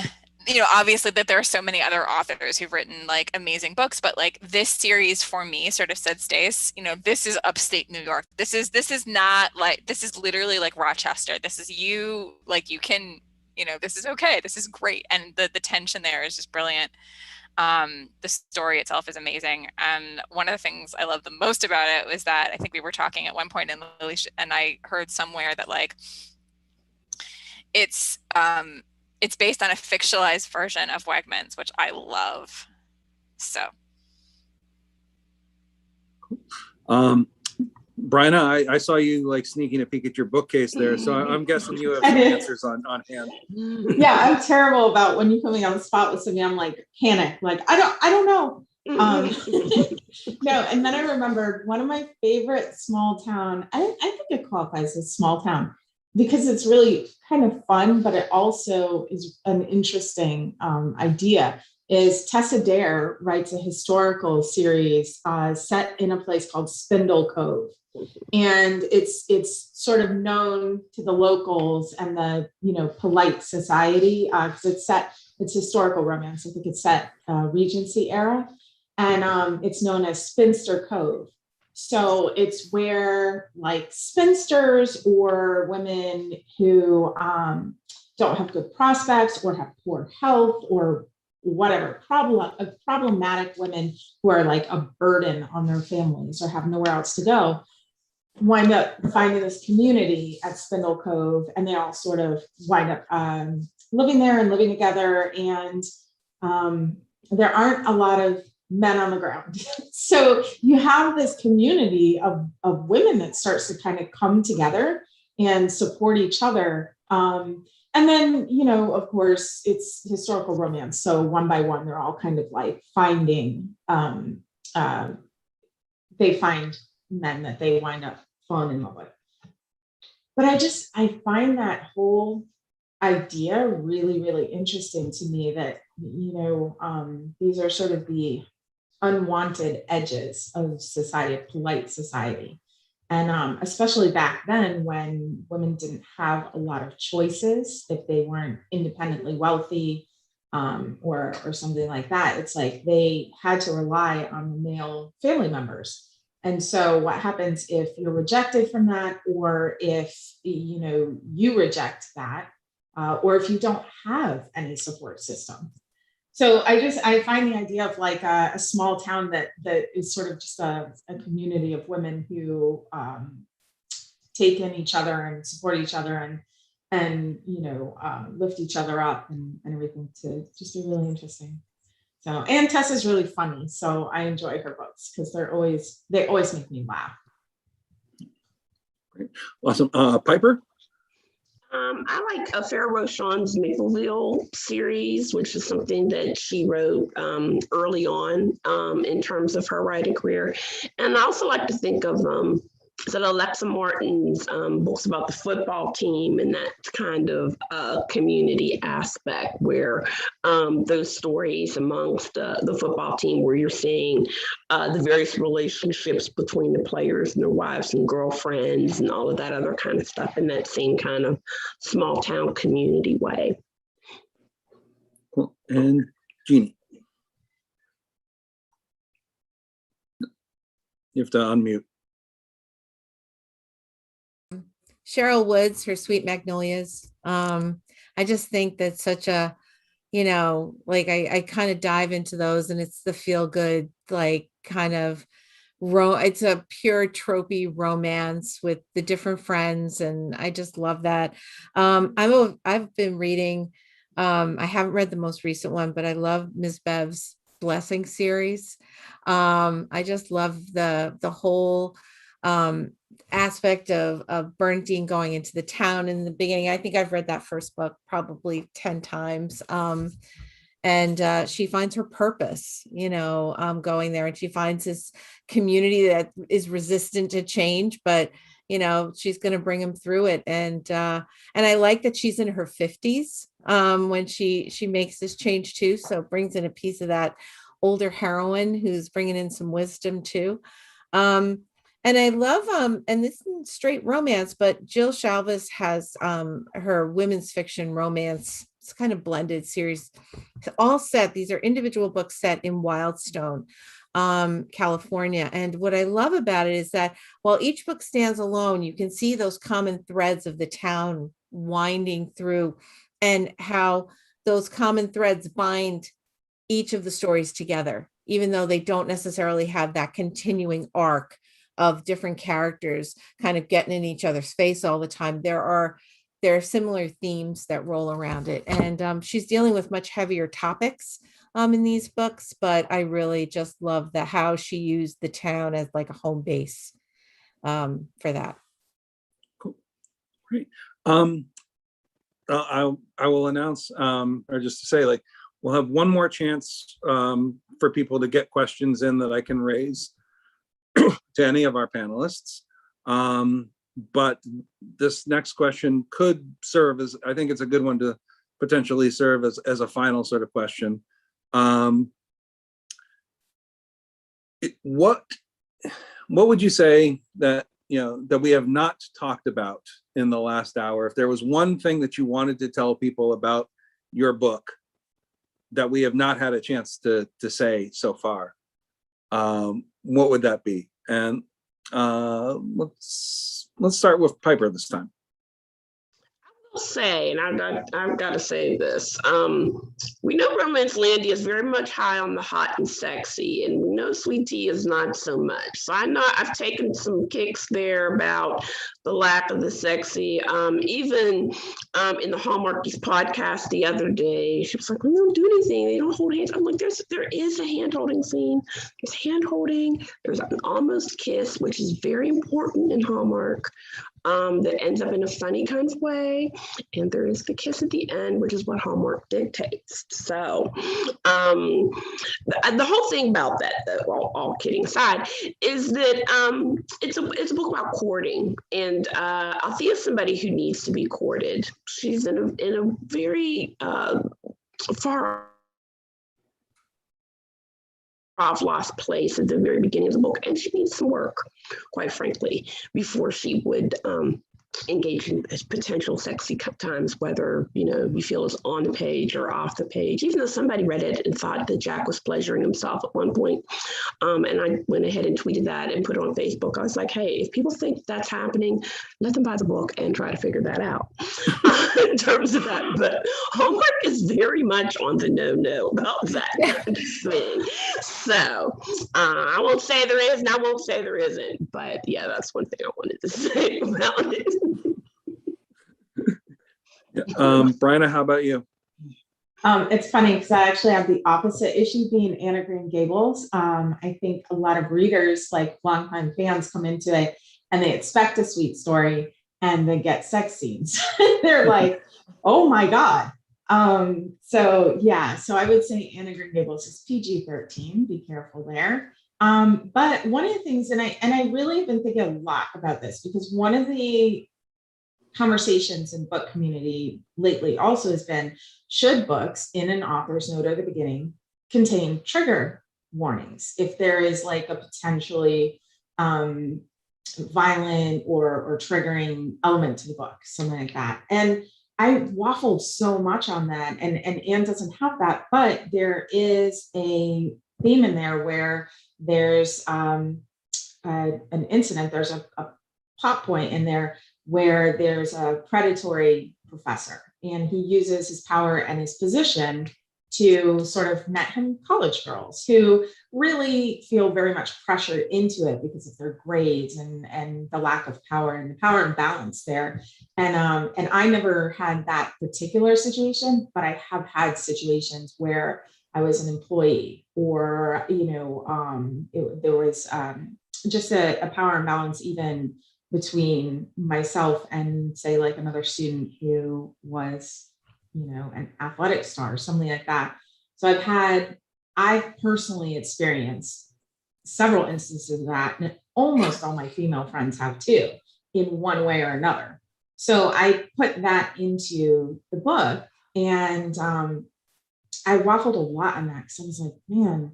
you know, obviously that there are so many other authors who've written like amazing books, but like this series for me sort of said, Stace, you know, this is upstate New York. This is not like, this is literally like Rochester. This is you, like you can, you know, this is okay. This is great. And the tension there is just brilliant. The story itself is amazing. And one of the things I love the most about it was that I think we were talking at one point in Alicia, and I heard somewhere that like it's based on a fictionalized version of Wegmans, which I love. So. Bryna, I saw you like sneaking a peek at your bookcase there, so I'm guessing you have some answers on hand. Yeah, I'm terrible about when you put me on the spot with something. I'm like panic, like I don't know. No, and then I remembered one of my favorite small town. I think it qualifies as small town because it's really kind of fun, but it also is an interesting idea. Is Tessa Dare writes a historical series set in a place called Spindle Cove. And it's sort of known to the locals and the, you know, polite society because it's historical romance. I think it's set Regency era, and it's known as Spinster Cove. So it's where like spinsters or women who don't have good prospects or have poor health or whatever problematic women who are like a burden on their families or have nowhere else to go, wind up finding this community at Spindle Cove, and they all sort of wind up living there and living together. And there aren't a lot of men on the ground. So you have this community of women that starts to kind of come together and support each other. And then, of course, it's historical romance. So one by one, they're all kind of like finding, they find men that they wind up falling in love with. But I find that whole idea really, really interesting to me, that, these are sort of the unwanted edges of society, of polite society. And especially back then, when women didn't have a lot of choices, if they weren't independently wealthy, or something like that, it's like they had to rely on the male family members. And so what happens if you're rejected from that, or if you reject that, or if you don't have any support system? So I find the idea of like a small town that is sort of just a community of women who take in each other and support each other and lift each other up and everything, to just be really interesting. So, and Tessa's really funny, so I enjoy her books because they always make me laugh. Great, awesome. Piper. I like Farrah Rochon's Mapleville series, which is something that she wrote early on in terms of her writing career. And I also like to think of Alexa Martin's books about the football team, and that kind of community aspect where those stories amongst the football team, where you're seeing the various relationships between the players and their wives and girlfriends and all of that other kind of stuff in that same kind of small town community way. Cool. And Jeannie, you have to unmute. Cheryl Woods, her Sweet Magnolias. I just think that's such a, like I kind of dive into those, and it's the feel good, like kind of it's a pure tropey romance with the different friends, and I just love that. I've been reading, I haven't read the most recent one, but I love Ms. Bev's Blessing series. I just love the whole aspect of Bernadine going into the town in the beginning. I think I've read that first book probably 10 times. And she finds her purpose, going there, and she finds this community that is resistant to change, but she's going to bring him through it. And I like that she's in her 50s when she makes this change too. So it brings in a piece of that older heroine who's bringing in some wisdom too. And I love, and this isn't straight romance, but Jill Shalvis has her women's fiction romance. It's kind of blended series, all set. These are individual books set in Wildstone, California. And what I love about it is that while each book stands alone, you can see those common threads of the town winding through, and how those common threads bind each of the stories together, even though they don't necessarily have that continuing arc of different characters kind of getting in each other's face all the time. There are similar themes that roll around it. And she's dealing with much heavier topics in these books, but I really just love how she used the town as like a home base for that. Cool. Great. I will announce, or just to say, like, we'll have one more chance for people to get questions in that I can raise to any of our panelists. But this next question could serve as, I think it's a good one to potentially serve as a final sort of question. What would you say that, that we have not talked about in the last hour? If there was one thing that you wanted to tell people about your book that we have not had a chance to say so far, what would that be? And let's start with Piper this time. I'll say, and I've got to say this. We know Romancelandia is very much high on the hot and sexy, and we No Sweet Tea is not so much. So I know I've taken some kicks there about the lack of the sexy. Even in the Hallmarkies podcast the other day, she was like, "We don't do anything. They don't hold hands." I'm like, there is a hand holding scene. There's hand holding. There's an almost kiss, which is very important in Hallmark. That ends up in a funny kind of way. And there is the kiss at the end, which is what Hallmark dictates. So the whole thing about that, all kidding aside, is that it's a book about courting. And Althea's somebody who needs to be courted. She's in a very far off lost place at the very beginning of the book, and she needs some work, quite frankly, before she would engage in potential sexy times, whether you feel it's on the page or off the page. Even though somebody read it and thought that Jack was pleasuring himself at one point, and I went ahead and tweeted that and put it on Facebook. I was like, hey, if people think that's happening, let them buy the book and try to figure that out in terms of that. But Hallmark is very much on the no about that kind of thing. So I won't say there is and I won't say there isn't, but yeah, that's one thing I wanted to say about it. Bryna, how about you? It's funny because I actually have the opposite issue being Anna Green Gables. I think a lot of readers, like longtime fans, come into it and they expect a sweet story and they get sex scenes. They're like, oh my God. So I would say Anna Green Gables is PG-13. Be careful there. But one of the things, and I really have been thinking a lot about this, because one of the conversations in book community lately also has been, should books in an author's note at the beginning contain trigger warnings if there is like a potentially violent or triggering element to the book, something like that. And I waffled so much on that, and Anne doesn't have that, but there is a theme in there where there's an incident, there's a plot point in there where there's a predatory professor, and he uses his power and his position to sort of net him college girls who really feel very much pressured into it because of their grades and the lack of power and the power imbalance there. And I never had that particular situation, but I have had situations where I was an employee, or there was just a power imbalance even between myself and, say, like another student who was, an athletic star or something like that. So I've personally experienced several instances of that, and almost all my female friends have too, in one way or another. So I put that into the book, and I waffled a lot on that because I was like, man,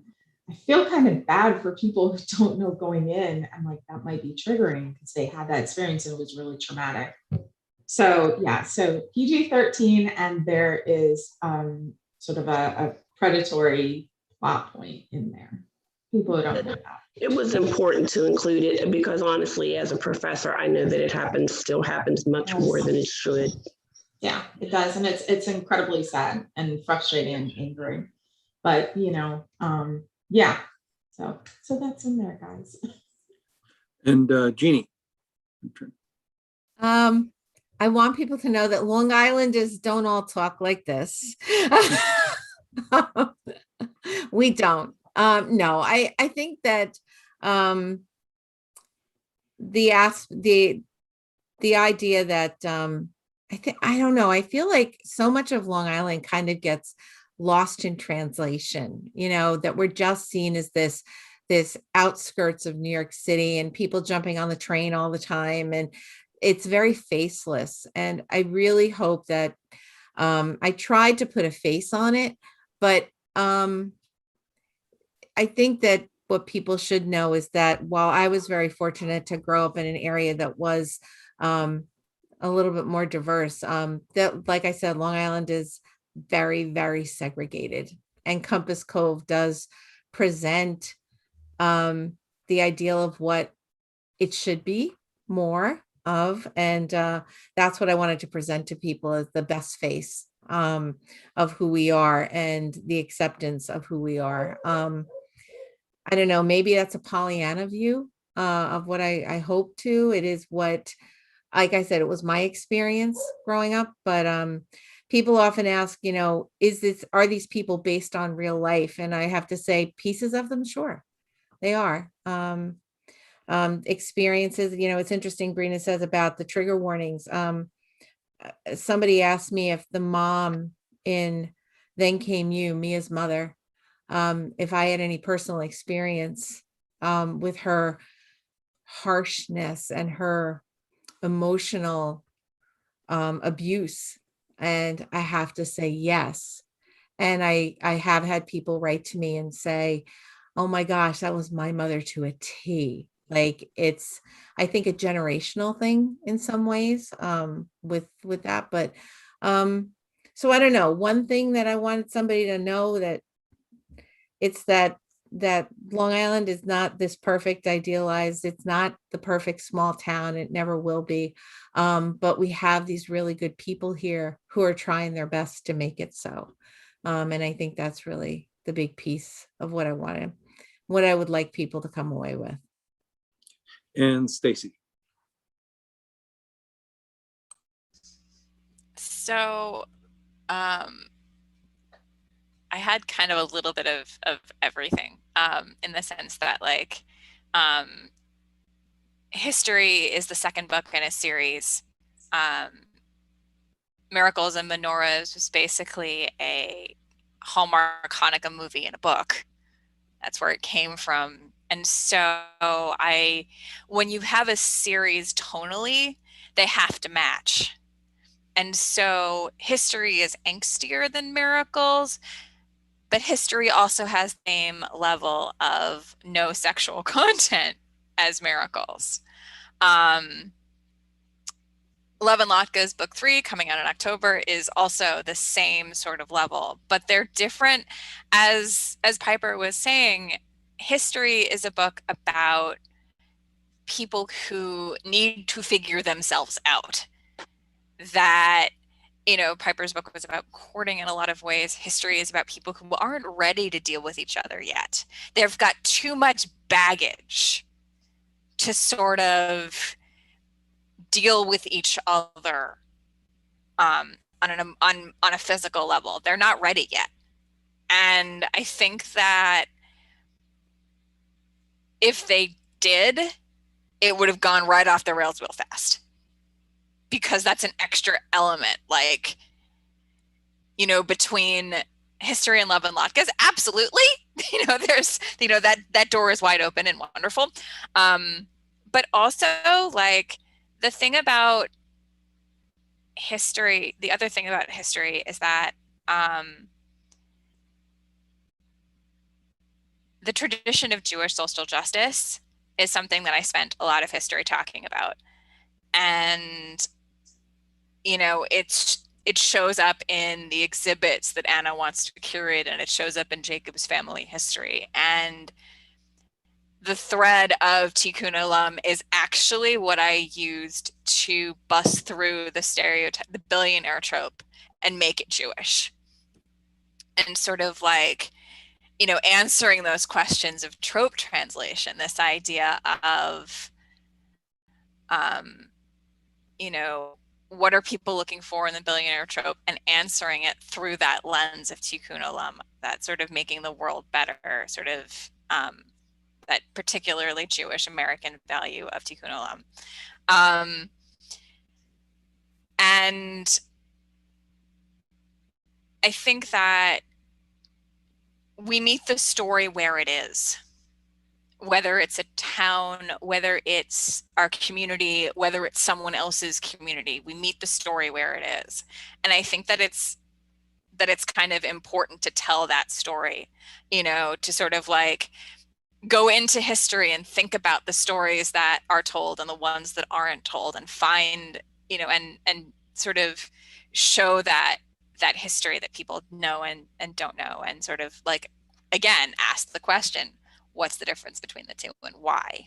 I feel kind of bad for people who don't know going in. I'm like, that might be triggering because they had that experience and it was really traumatic. So PG-13, and there is sort of a predatory plot point in there. People who don't know that. It was important to include it because honestly, as a professor, I know that it still happens much more than it should. Yeah, it does. And it's incredibly sad and frustrating and angering. But yeah. So that's in there, guys. And Jeannie. I want people to know that Long Islanders don't all talk like this. We don't. No, I think that the idea that I don't know. I feel like so much of Long Island kind of gets lost in translation, that we're just seen as this outskirts of New York City and people jumping on the train all the time. And it's very faceless. And I really hope that I tried to put a face on it, but I think that what people should know is that while I was very fortunate to grow up in an area that was a little bit more diverse, that, like I said, Long Island is very, very segregated, and Compass Cove does present the ideal of what it should be more of, and that's what I wanted to present to people as the best face of who we are and the acceptance of who we are. I don't know, maybe that's a Pollyanna view of what I hope to. It is what, like I said, it was my experience growing up, but people often ask, are these people based on real life? And I have to say pieces of them, sure, they are. Experiences, it's interesting, Brina says about the trigger warnings. Somebody asked me if the mom in Then Came You, Mia's mother, if I had any personal experience with her harshness and her emotional abuse. And I have to say yes. And I have had people write to me and say, oh my gosh, that was my mother to a T. Like it's, I think, a generational thing in some ways with that. But so I don't know. One thing that I wanted somebody to know, that it's that Long Island is not this perfect idealized, it's not the perfect small town, it never will be, but we have these really good people here who are trying their best to make it so, and I think that's really the big piece of what I would like people to come away with. And Stacey. So I had kind of a little bit of everything, in the sense that, like, history is the second book in a series. Miracles and Menorahs was basically a Hallmark Hanukkah movie in a book. That's where it came from. And so when you have a series tonally, they have to match. And so history is angstier than Miracles, but history also has the same level of no sexual content as Miracles. Love and Latka's book 3, coming out in October, is also the same sort of level, but they're different. As Piper was saying, history is a book about people who need to figure themselves out. That, Piper's book was about courting in a lot of ways. History is about people who aren't ready to deal with each other yet. They've got too much baggage to sort of deal with each other on a physical level. They're not ready yet. And I think that if they did, it would have gone right off the rails real fast, because that's an extra element, like, between history and Love and Latkes. Absolutely. There's, that door is wide open and wonderful. But also, like, the thing about history, the other thing about history is that the tradition of Jewish social justice is something that I spent a lot of history talking about. And, it shows up in the exhibits that Anna wants to curate, and it shows up in Jacob's family history. And the thread of Tikkun Olam is actually what I used to bust through the stereotype, the billionaire trope, and make it Jewish. And sort of like, answering those questions of trope translation, this idea of, what are people looking for in the billionaire trope, and answering it through that lens of Tikkun Olam, that sort of making the world better, sort of that particularly Jewish American value of Tikkun Olam. And I think that we meet the story where it is, whether it's a town, whether it's our community, whether it's someone else's community. We meet the story where it is. And I think that it's kind of important to tell that story, to sort of like go into history and think about the stories that are told and the ones that aren't told, and find, and sort of show that history that people know and don't know, and sort of like, again, ask the question, what's the difference between the two, and why?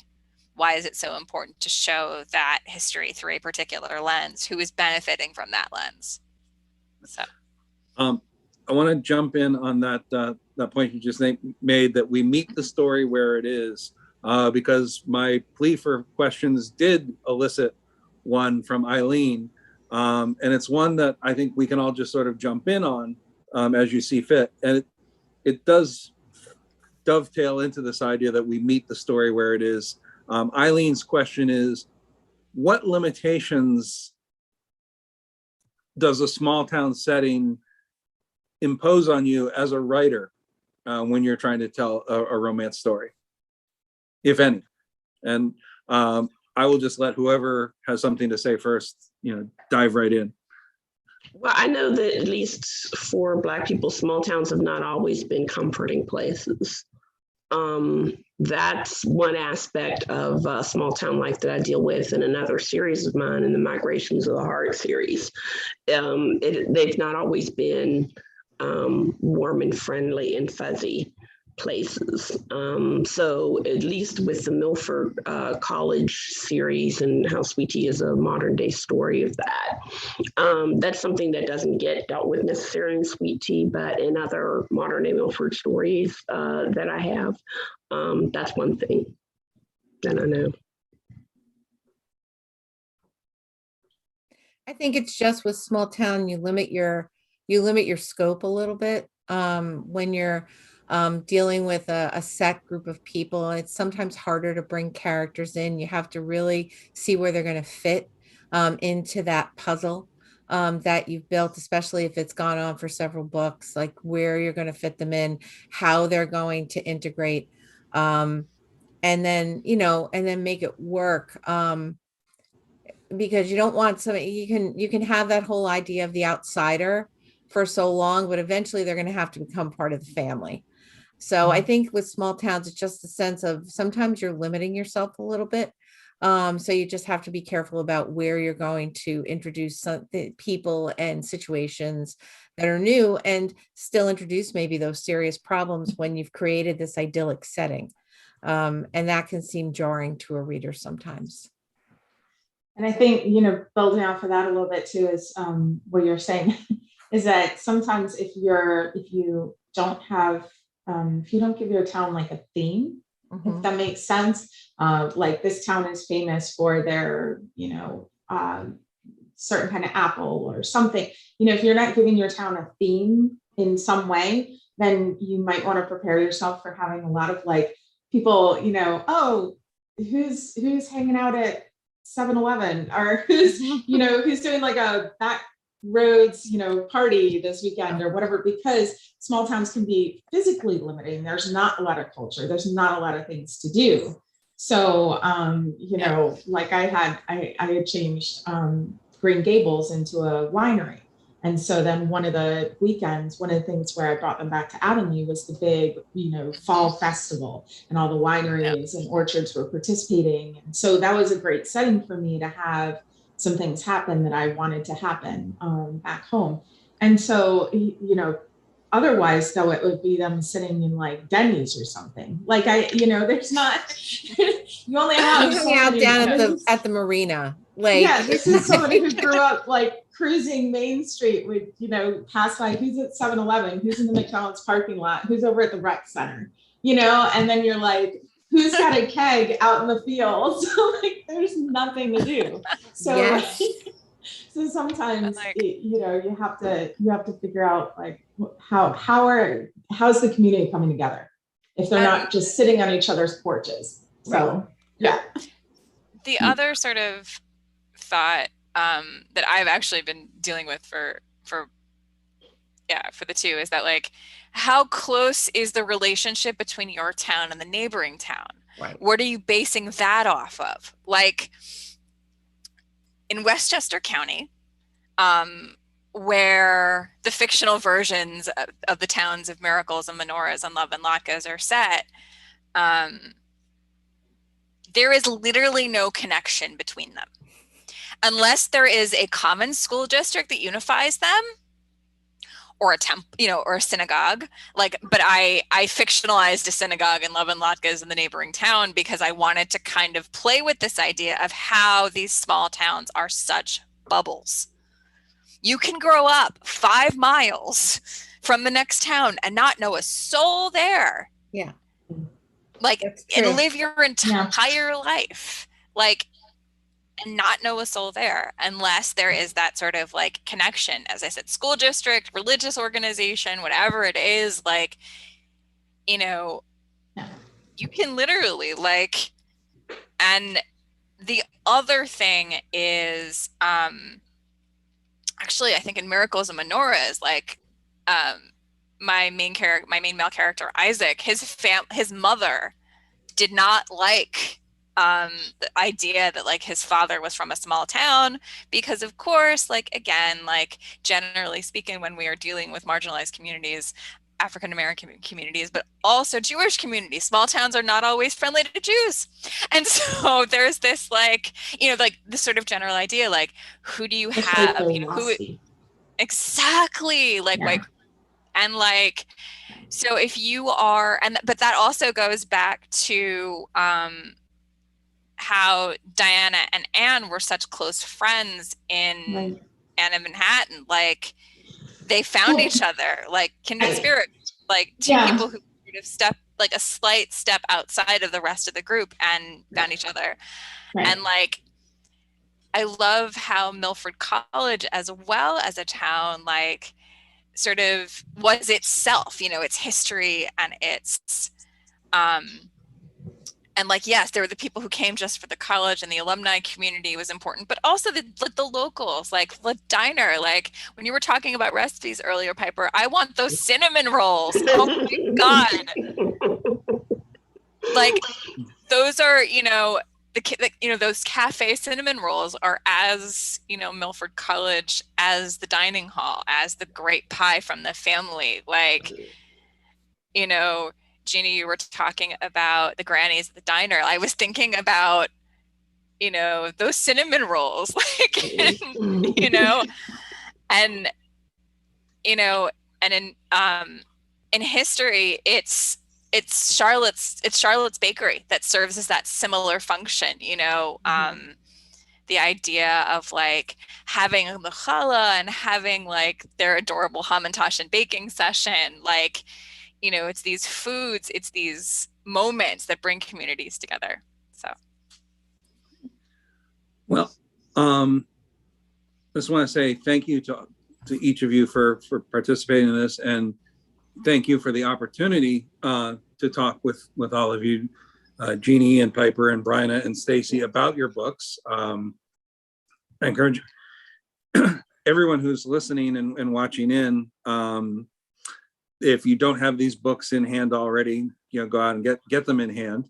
Why is it so important to show that history through a particular lens? Who is benefiting from that lens? So, I want to jump in on that point you just made, that we meet the story where it is, because my plea for questions did elicit one from Eileen, and it's one that I think we can all just sort of jump in on as you see fit, and it does dovetail into this idea that we meet the story where it is. Eileen's question is, what limitations does a small town setting impose on you as a writer when you're trying to tell a romance story, if any? And I will just let whoever has something to say first, dive right in. Well, I know that at least for Black people, small towns have not always been comforting places. That's one aspect of small town life that I deal with in another series of mine, in the Migrations of the Heart series. They've not always been warm and friendly and fuzzy places. So at least with the Milford College series, and how Sweet Tea is a modern day story of that. That's something that doesn't get dealt with necessarily in Sweet Tea, but in other modern day Milford stories that I have, that's one thing that I know. I think it's just with small town, you limit your scope a little bit when you're dealing with a set group of people. It's sometimes harder to bring characters in. You have to really see where they're going to fit into that puzzle that you've built, especially if it's gone on for several books, like where you're going to fit them in, how they're going to integrate, and then make it work. Because you don't want somebody, you can have that whole idea of the outsider for so long, but eventually they're going to have to become part of the family. So I think with small towns, it's just a sense of sometimes you're limiting yourself a little bit. So you just have to be careful about where you're going to introduce some people and situations that are new, and still introduce maybe those serious problems when you've created this idyllic setting. And that can seem jarring to a reader sometimes. And I think, building off of that a little bit too, is what you're saying is that sometimes if you don't give your town like a theme, if that makes sense, like this town is famous for their, certain kind of apple or something, if you're not giving your town a theme in some way, then you might want to prepare yourself for having a lot of like people, oh, who's hanging out at 7-Eleven, or who's doing like a back roads, party this weekend or whatever, because small towns can be physically limiting. There's not a lot of culture. There's not a lot of things to do. So, like I had changed Green Gables into a winery. And so then one of the things where I brought them back to Avonlea was the big, fall festival, and all the wineries and orchards were participating. And so that was a great setting for me to have some things happen that I wanted to happen back home. And so, otherwise though, it would be them sitting in like Denny's or something. Like there's not, you only have hanging out down at the marina. Like, yeah, this is somebody who grew up like cruising Main Street, would, pass by who's at 7-Eleven, who's in the McDonald's parking lot, who's over at the rec center, and then you're like, who's got a keg out in the field? So like, there's nothing to do. So, yes. So sometimes, you have to figure out like how's the community coming together if they're not just sitting on each other's porches. So, yeah. The other sort of thought that I've actually been dealing with for the two is that, like, how close is the relationship between your town and the neighboring town? Right. What are you basing that off of? Like in Westchester County, where the fictional versions of the towns of Miracles and Menorahs and Love and Latkes are set, there is literally no connection between them. Unless there is a common school district that unifies them, or a or a synagogue. Like, but I fictionalized a synagogue in Love and Latkes in the neighboring town because I wanted to kind of play with this idea of how these small towns are such bubbles. You can grow up 5 miles from the next town and not know a soul there. Yeah. Like, That's true. and live your entire life, like, and not know a soul there unless there is that sort of like connection. As I said, school district, religious organization, whatever it is, like, you know, you can literally like, and the other thing is, actually, I think in Miracles and Menorahs, like, my main male character, Isaac, his mother did not like the idea that like his father was from a small town, because of course, like, again, like, generally speaking, when we are dealing with marginalized communities, African American communities, but also Jewish communities, small towns are not always friendly to Jews. And so there's this, like, you know, like this sort of general idea, like, who do you have, you know, who exactly, like, like, and like, so if you are, and but that also goes back to how Diana and Anne were such close friends in Anne of Manhattan. Like, they found each other, like kindred spirit, like two people who sort of step, like a slight step outside of the rest of the group, and found each other. And like, I love how Milford College, as well as a town, like, sort of was itself, you know, its history and its and like, yes, there were the people who came just for the college, and the alumni community was important, but also the locals, like the diner. Like, when you were talking about recipes earlier, Piper, I want those cinnamon rolls. Oh my God. Like, those are, you know, you know, those cafe cinnamon rolls are as, you know, Milford College as the dining hall, as the great pie from the family. Like, you know, Jeannie, you were talking about the grannies at the diner. I was thinking about, you know, those cinnamon rolls, like, you know, and, you know, and in history, it's Charlotte's Bakery that serves as that similar function, you know, the idea of like having the challah and having like their adorable hamantash and baking session, like, you know, it's these foods, it's these moments that bring communities together. So, well, I just want to say thank you to each of you for participating in this, and thank you for the opportunity to talk with all of you, Jeannie and Piper and Bryna and Stacey, about your books. I encourage everyone who's listening and watching in, if you don't have these books in hand already, you know, go out and get them in hand.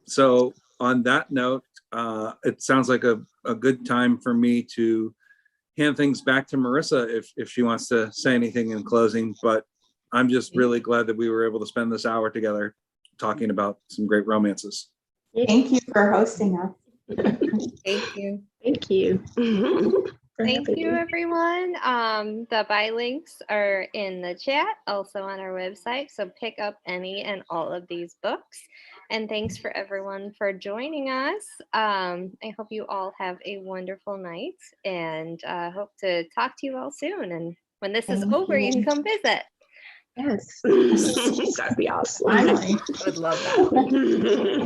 So on that note, it sounds like a good time for me to hand things back to Marissa if she wants to say anything in closing. But I'm just really glad that we were able to spend this hour together talking about some great romances. Thank you for hosting us. Thank you. Thank you. Thank you, everyone. The buy links are in the chat, also on our website. So pick up any and all of these books. And thanks for everyone for joining us. I hope you all have a wonderful night, and hope to talk to you all soon. And when this is over, you can come visit. Yes. That'd be awesome. Finally. I would love that.